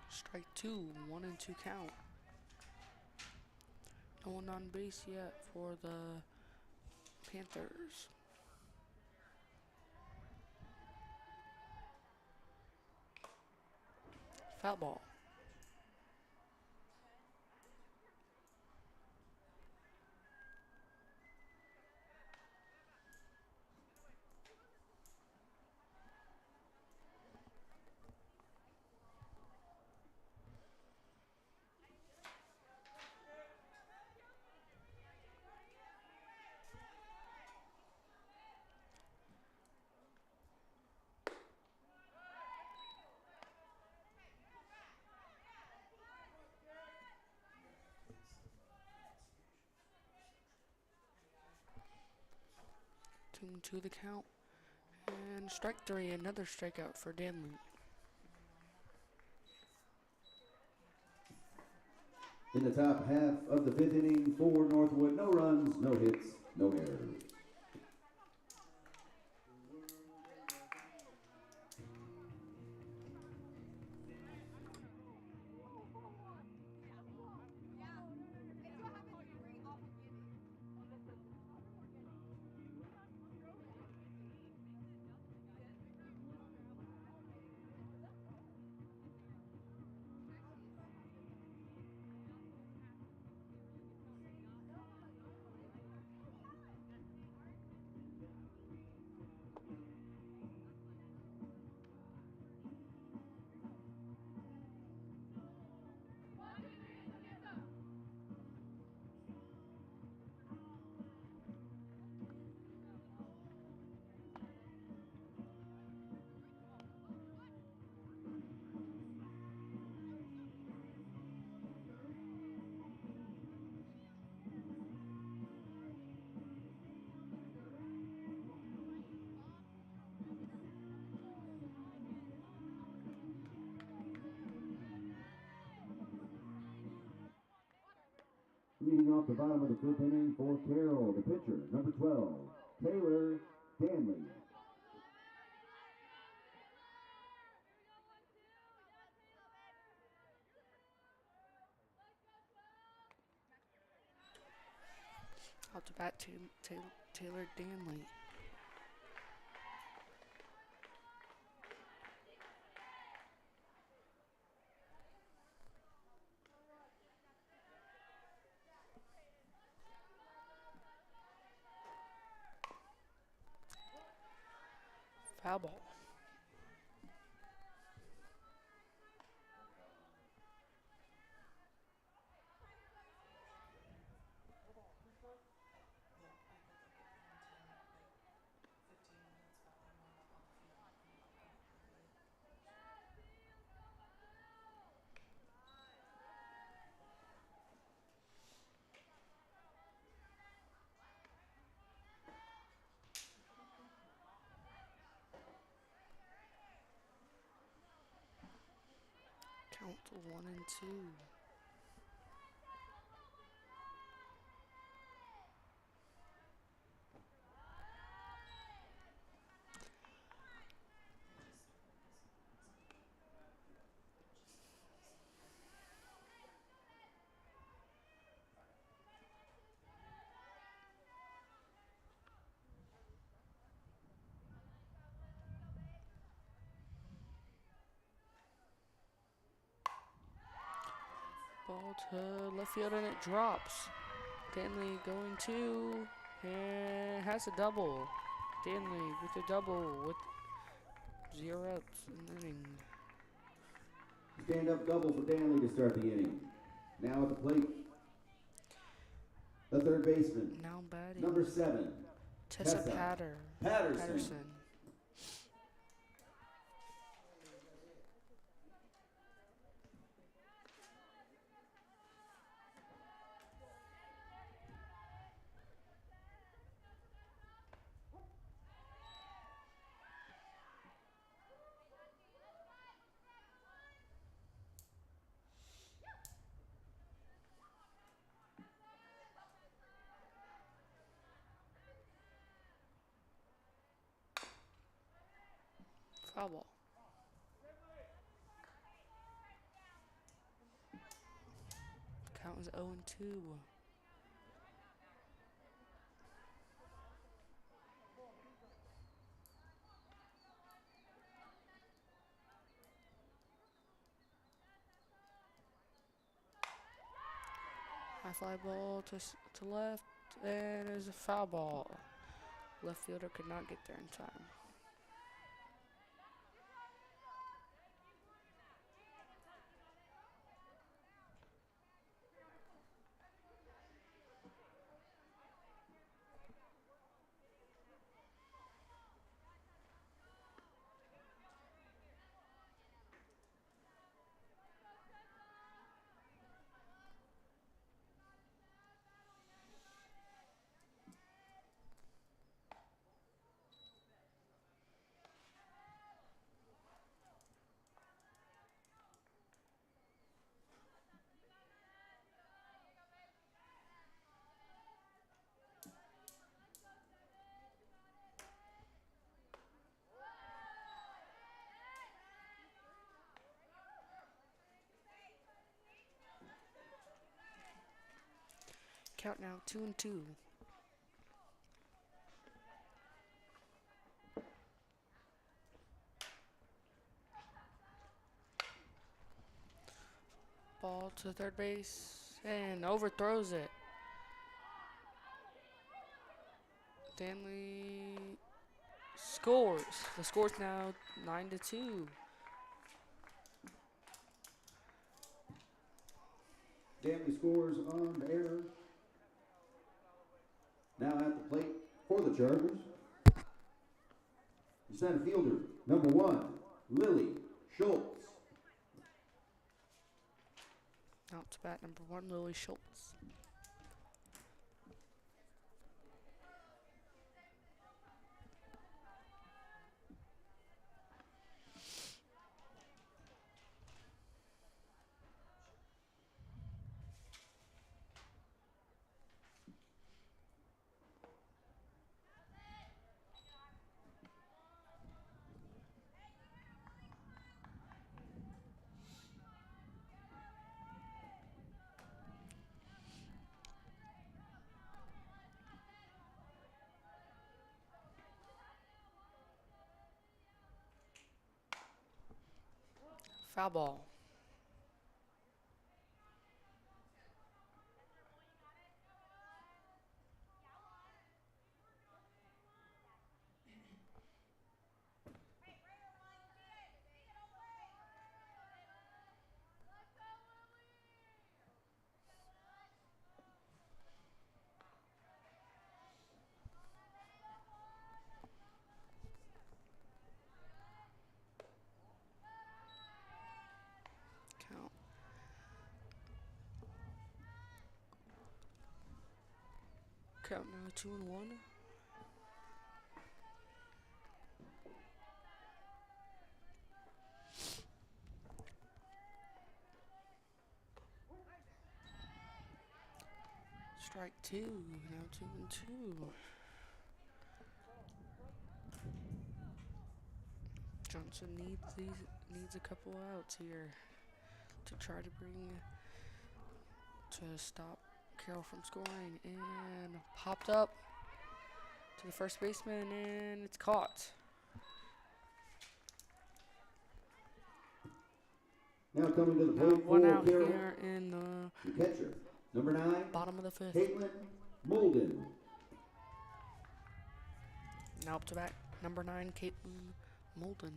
B: Strike 2, 1-2 count. No one on base yet for the Panthers. Foul ball. To the count. And strike 3, another strikeout for Danley.
A: In the top half of the fifth inning for Northwood, no runs, no hits, no errors. Leading off the bottom of the fifth inning for Carroll, the pitcher, number 12, Taylor Danley.
B: Out to bat, Taylor Danley. Foul ball. Count 1 and 2. Ball to left field and it drops. Danley going to and has a double. Danley with a double with 0 outs in the inning.
A: Stand-up double for Danley to start the inning. Now at the plate, the third baseman,
B: Now batting.
A: number 7,
B: Tessa Patterson. Foul ball. Count is 0 and 2. High fly ball to left, and there's a foul ball. Left fielder could not get there in time. Count now 2 and 2. Ball to third base and overthrows it. Danley scores. The score's now 9 to 2.
A: Danley scores on the error. Now at the plate for the Chargers, the center fielder, number 1, Lily Schultz.
B: Out to bat, number 1, Lily Schultz. Foul ball. Count. Count now 2-1. Strike 2. Now 2-2. Johnson needs a couple outs here to try to stop Carroll from scoring, and popped up to the first baseman, and it's caught.
A: Now coming to the plate
B: One
A: for
B: out
A: Carroll,
B: here in the
A: the catcher, number 9,
B: bottom of the 5th.
A: Caitlin Molden.
B: Now up to bat, number 9, Caitlin Molden.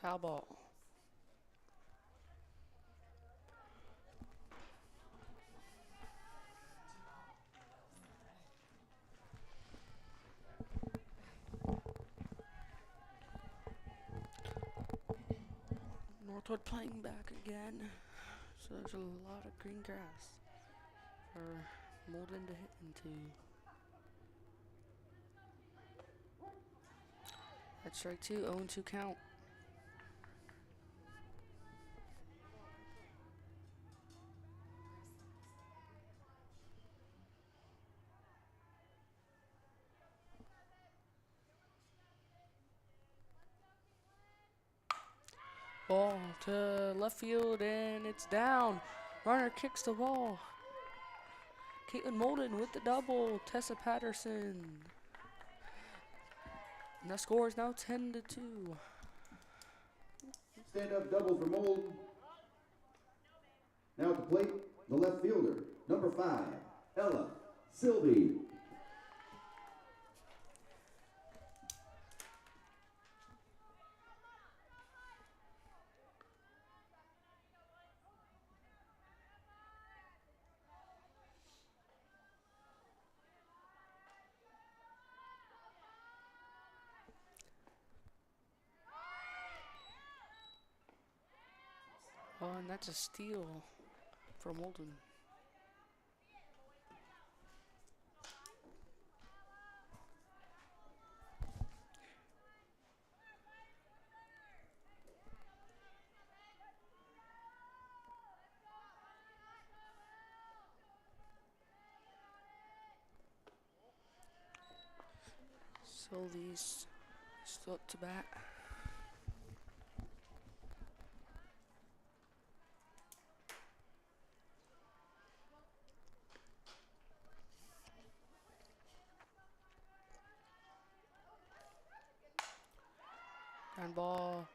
B: Foul ball. NorthWood playing back again. So there's a lot of green grass for Molden to hit into. That's strike 2, 0-2 count. Ball to left field, and it's down. Runner kicks the ball. Caitlin Molden with the double. Tessa Patterson. And the score is now 10-2.
A: Stand-up double for Molden. Now at the plate, the left fielder, number 5, Ella Sylvie.
B: Oh, and that's a steal for Molden. Sylvie's still up to bat. Ground ball.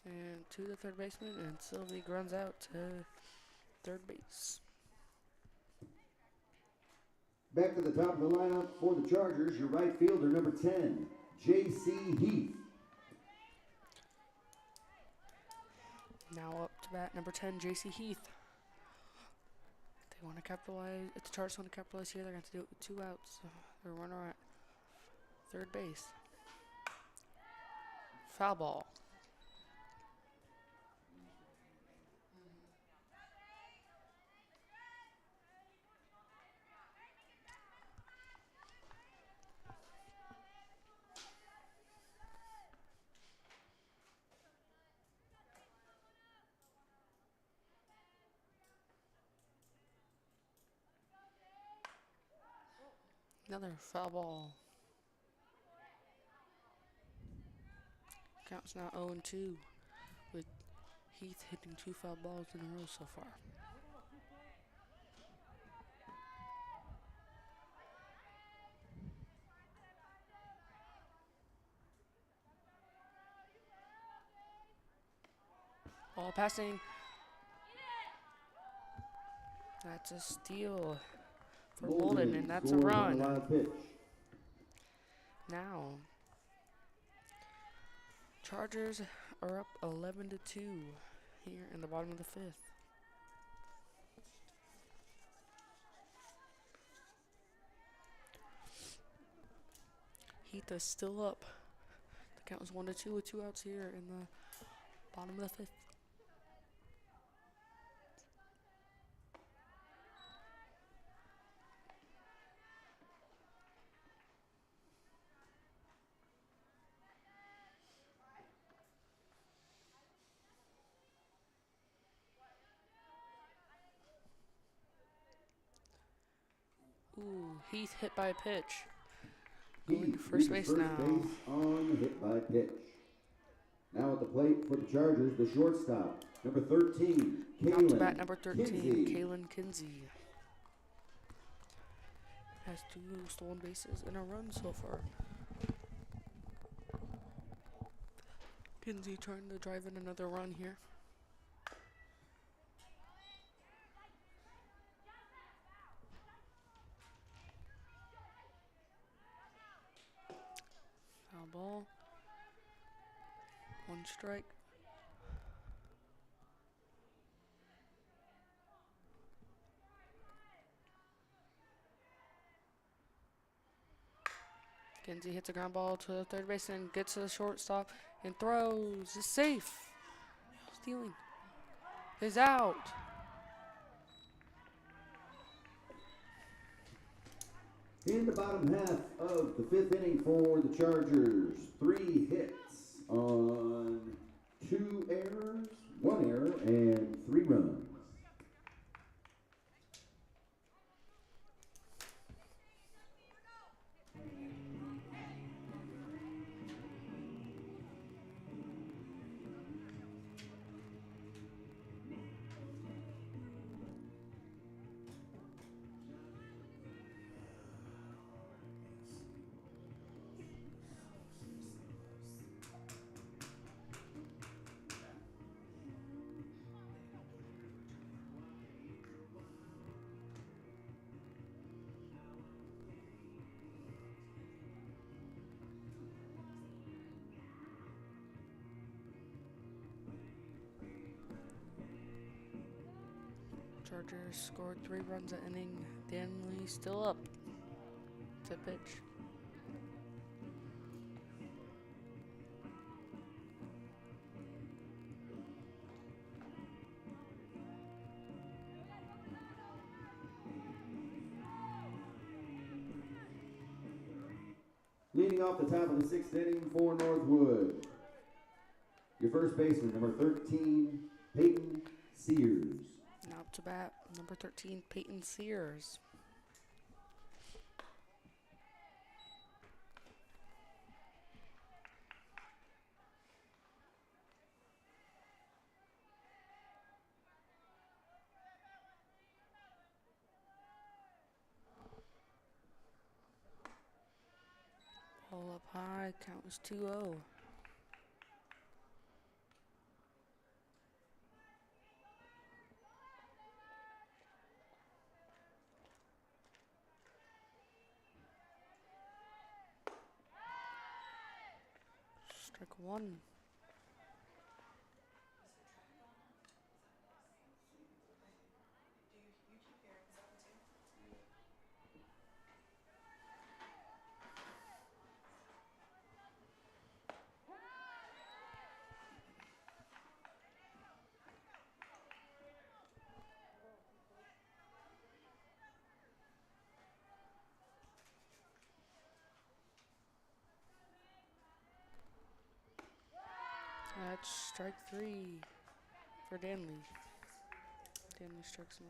B: And to the third baseman, and Sylvie runs out to third base.
A: Back to the top of the lineup for the Chargers, your right fielder, number 10, J.C. Heath.
B: Now up to bat, number 10, J.C. Heath. They want to capitalize. If the Chargers want to capitalize here, they're going to have to do it with 2 outs. So they're runner at third base. Foul ball. Another foul ball. Counts now 0-2 with Heath hitting 2 foul balls in a row so far. Ball passing. That's a steal for Bolden, and that's a
A: scores on the
B: run.
A: wild pitch.
B: Now, Chargers are up 11-2 here in the bottom of the 5th. Heath is still up. The count is 1-2 with 2 outs here in the bottom of the 5th. Ooh, Heath hit by a pitch. Going to first base now.
A: Base on the hit by pitch. Now at the plate for the Chargers, the shortstop, number 13,
B: Out to bat, number 13,
A: Kinsey.
B: Kalen Kinsey. Has 2 stolen bases and a run so far. Kinsey trying to drive in another run here. Foul ball. 1 strike. Kinsey hits a ground ball to the third base and gets to the shortstop and throws. It's safe. Stealing. Is out.
A: In the bottom half of the 5th inning for the Chargers, 3 hits on 2 errors, 1 error, and 3 runs.
B: Chargers scored 3 runs at inning. Danley still up. To pitch.
A: Leading off the top of the 6th inning for Northwood, your first baseman, number 13, Peyton Sears.
B: Now up to bat, number 13, Peyton Sears. Ball up high, count was 2-0. Strike 1. That's strike 3 for Danley. Danley strikes him.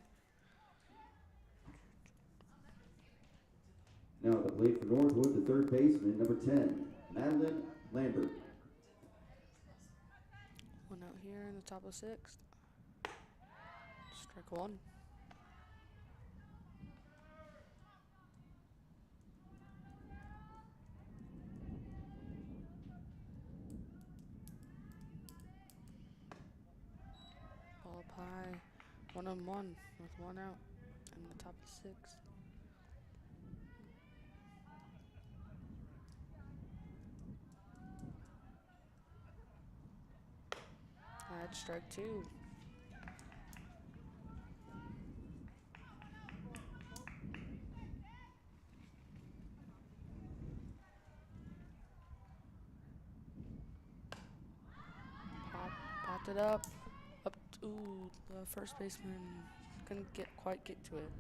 A: Now at the plate for Northwood, the third baseman, number 10, Madeline Lambert.
B: 1 out here in in the top of 6th. Strike 1. Ball up high. 1-on-1 with 1 out in the top of 6th. That's strike 2. Popped it up. Ooh, the first baseman couldn't quite get to it.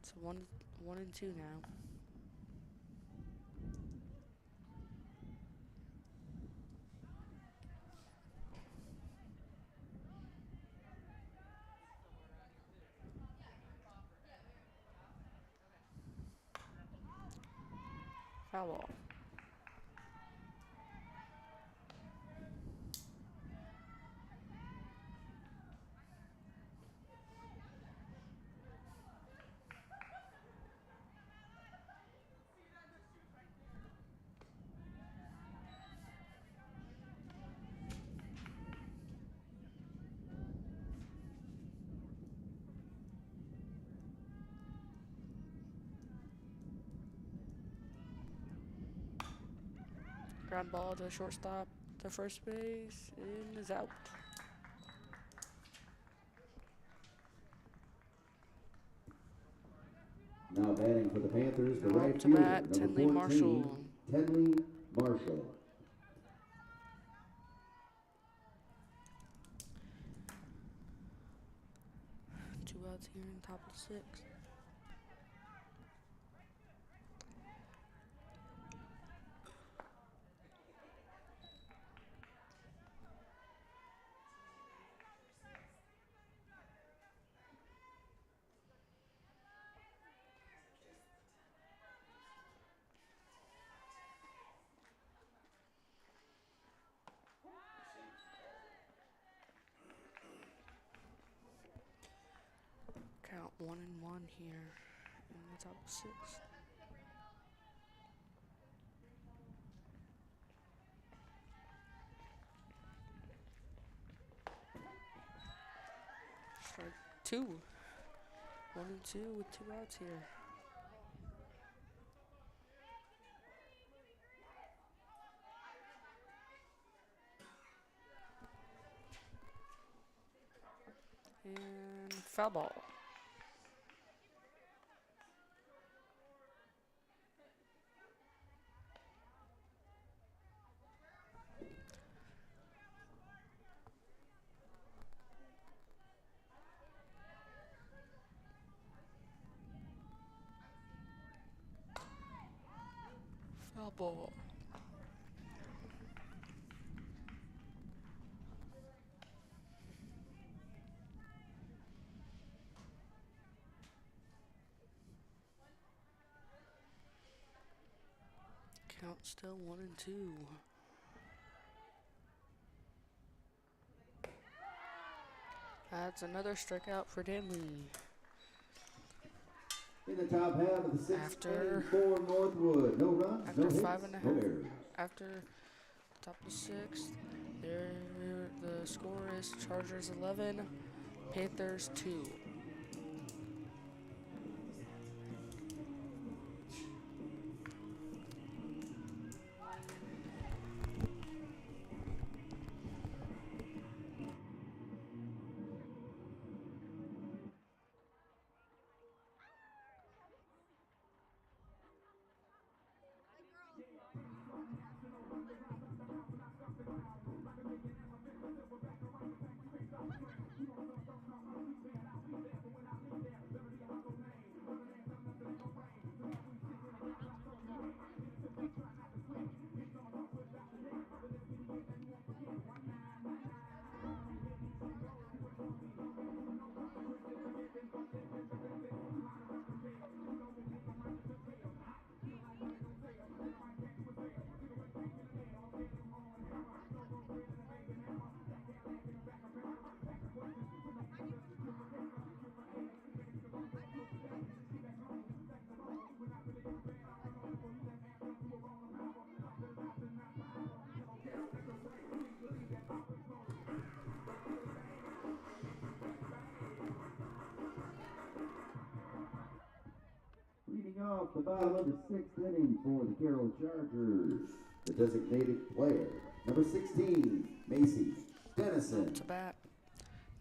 B: It's 1-2 now. Foul ball. Ground ball to shortstop, to first base, and is out.
A: Now batting for the Panthers, the
B: Now
A: right
B: up to
A: fielder,
B: bat,
A: number
B: Tenley
A: 14,
B: Marshall.
A: Tenley Marshall.
B: Two outs here in top of 6th. Count 1-1 here in the top of 6th. Strike 2. 1-2 with 2 outs here. And foul ball. Foul ball. Count still 1-2. That's another strikeout for Danley.
A: In the top half of the 6th
B: After-
A: inning for Northwood. No runs,
B: After
A: no hits,
B: 5.5
A: no errors.
B: After top of 6th, the score is Chargers 11, Panthers 2.
A: The bottom of the sixth inning for the Carroll Chargers. The designated player, number 16, Macy Dennison.
B: To bat,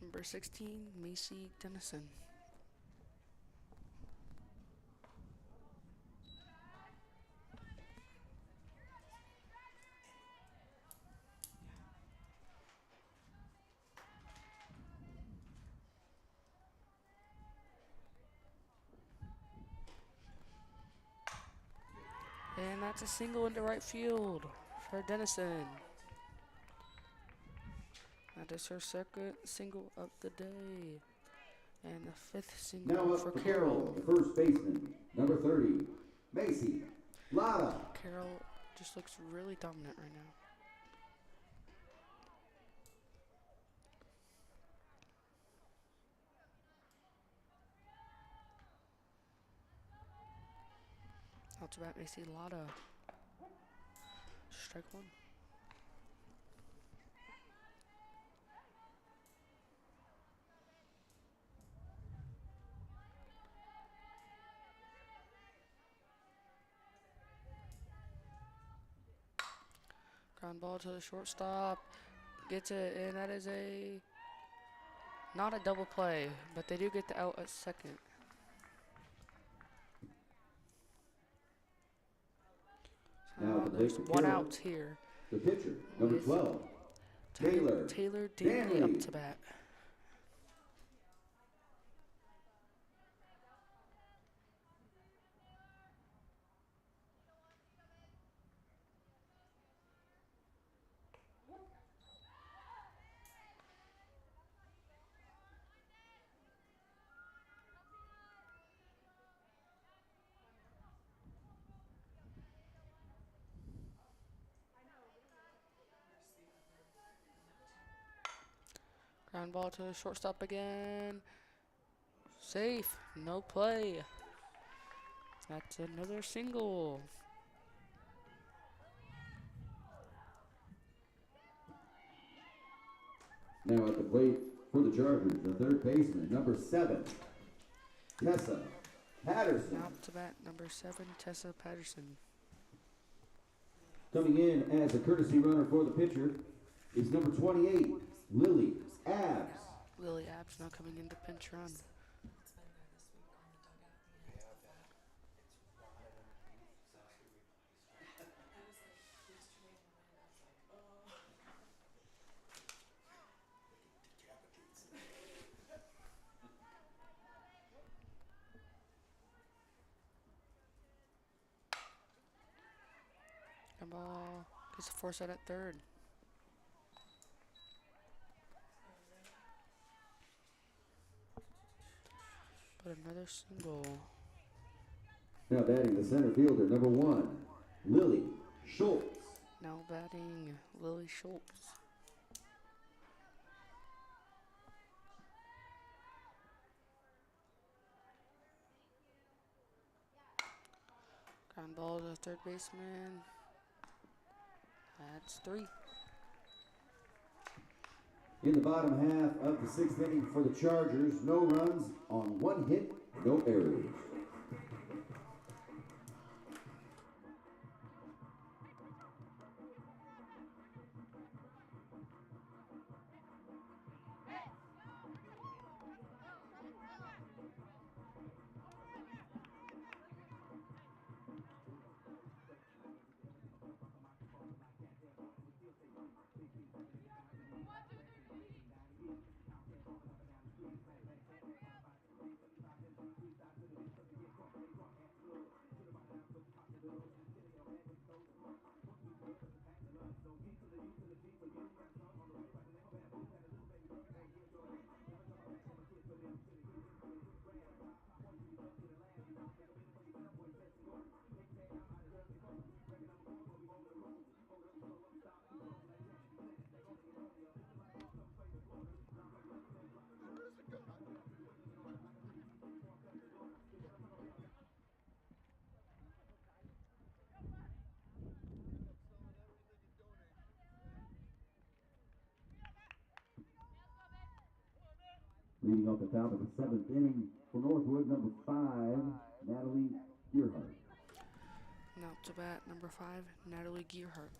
B: number 16, Macy Dennison. And that's a single into right field for Dennison. That is her second single of the day. And the fifth single
A: Now
B: for
A: up to
B: Carroll.
A: the first baseman, number 30, Macy Lotta.
B: Carroll just looks really dominant right now. Out to bat, Macy Lotta. Strike one. Ground ball to the shortstop. Gets it, and that is not a double play, but they do get the out at second.
A: Now the
B: There's
A: plate for
B: one
A: Carroll,
B: out here.
A: the pitcher, number
B: With
A: 12,
B: Taylor Danley up to bat. Ground ball to the shortstop again. Safe. No play. That's another single.
A: Now at the plate for the Chargers, the third baseman, number 7, Tessa Patterson.
B: Now up to bat, number 7, Tessa Patterson.
A: Coming in as a courtesy runner for the pitcher is number 28, Lily Abs.
B: Lily Abs now coming into pinch run. Ground ball gets a force out at third. But another single.
A: Now batting the center fielder, number 1, Lily Schultz.
B: Now batting Lily Schultz. Ground ball to the third baseman. That's 3.
A: In the bottom half of the sixth inning for the Chargers, no runs on 1 hit, no errors. Leading off the top of the seventh inning for NorthWood, number 5, Natalie Gearhart.
B: Out to bat, number 5, Natalie Gearhart.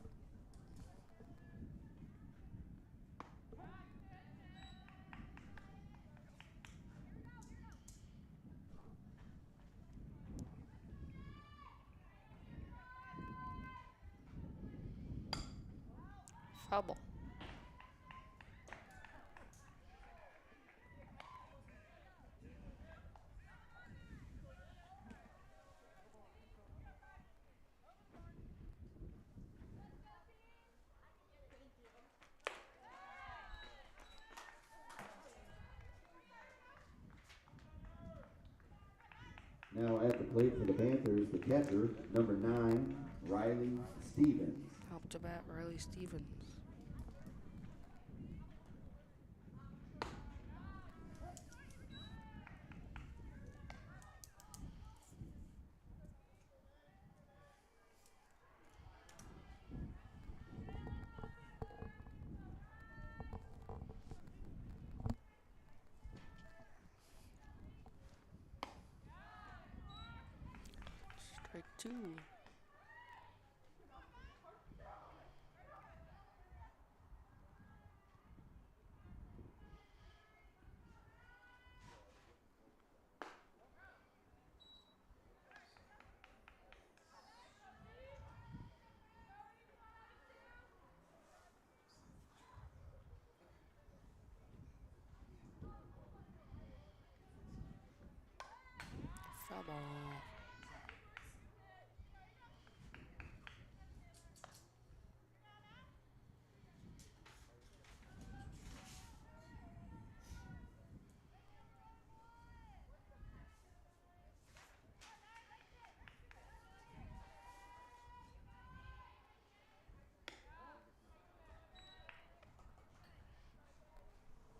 B: Foul ball.
A: Now at the plate for the Panthers, the catcher, number 9, Riley Stevens.
B: Out to bat, Riley Stevens. Strike 2. Foul ball.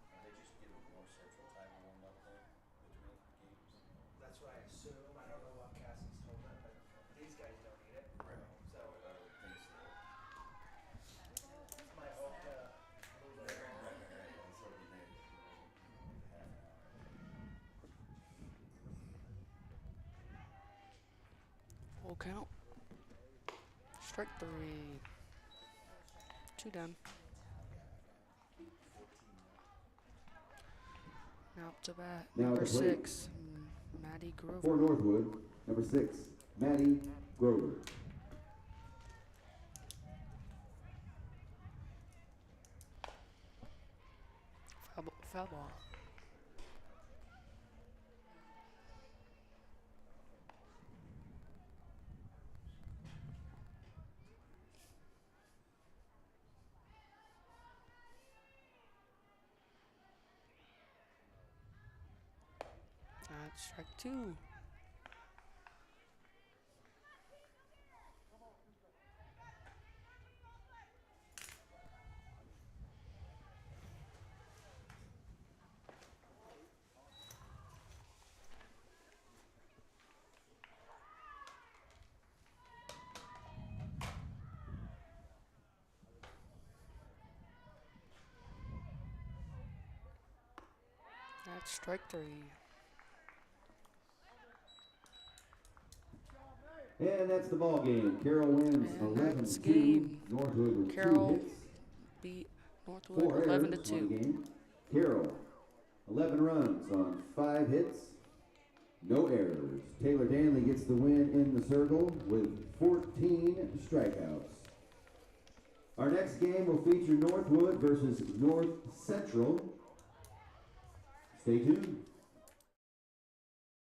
C: They just give it more central time to warm up though between games. That's what I assume. I don't know what Cassie's told them, but these guys don't need it. Right. So I would think so. It's my hope to move it along. Right. And so we made half an hour.
B: Full count. Strike 3. 2 down. Now up to bat,
A: Now
B: number
A: at the plate.
B: 6, Maddie Grover.
A: For Northwood, number 6, Maddie Grover.
B: Foul ball. That's strike 2. That's strike 3.
A: And that's the ball game. Carroll wins
B: And
A: 11-2.
B: game.
A: Northwood with
B: Carroll
A: 2 hits,
B: beat
A: 4
B: Northwood
A: errors
B: 11 to
A: on
B: 2.
A: the game. Carroll, 11 runs on 5 hits, no errors. Taylor Danley gets the win in the circle with 14 strikeouts. Our next game will feature Northwood versus North Central. Stay tuned.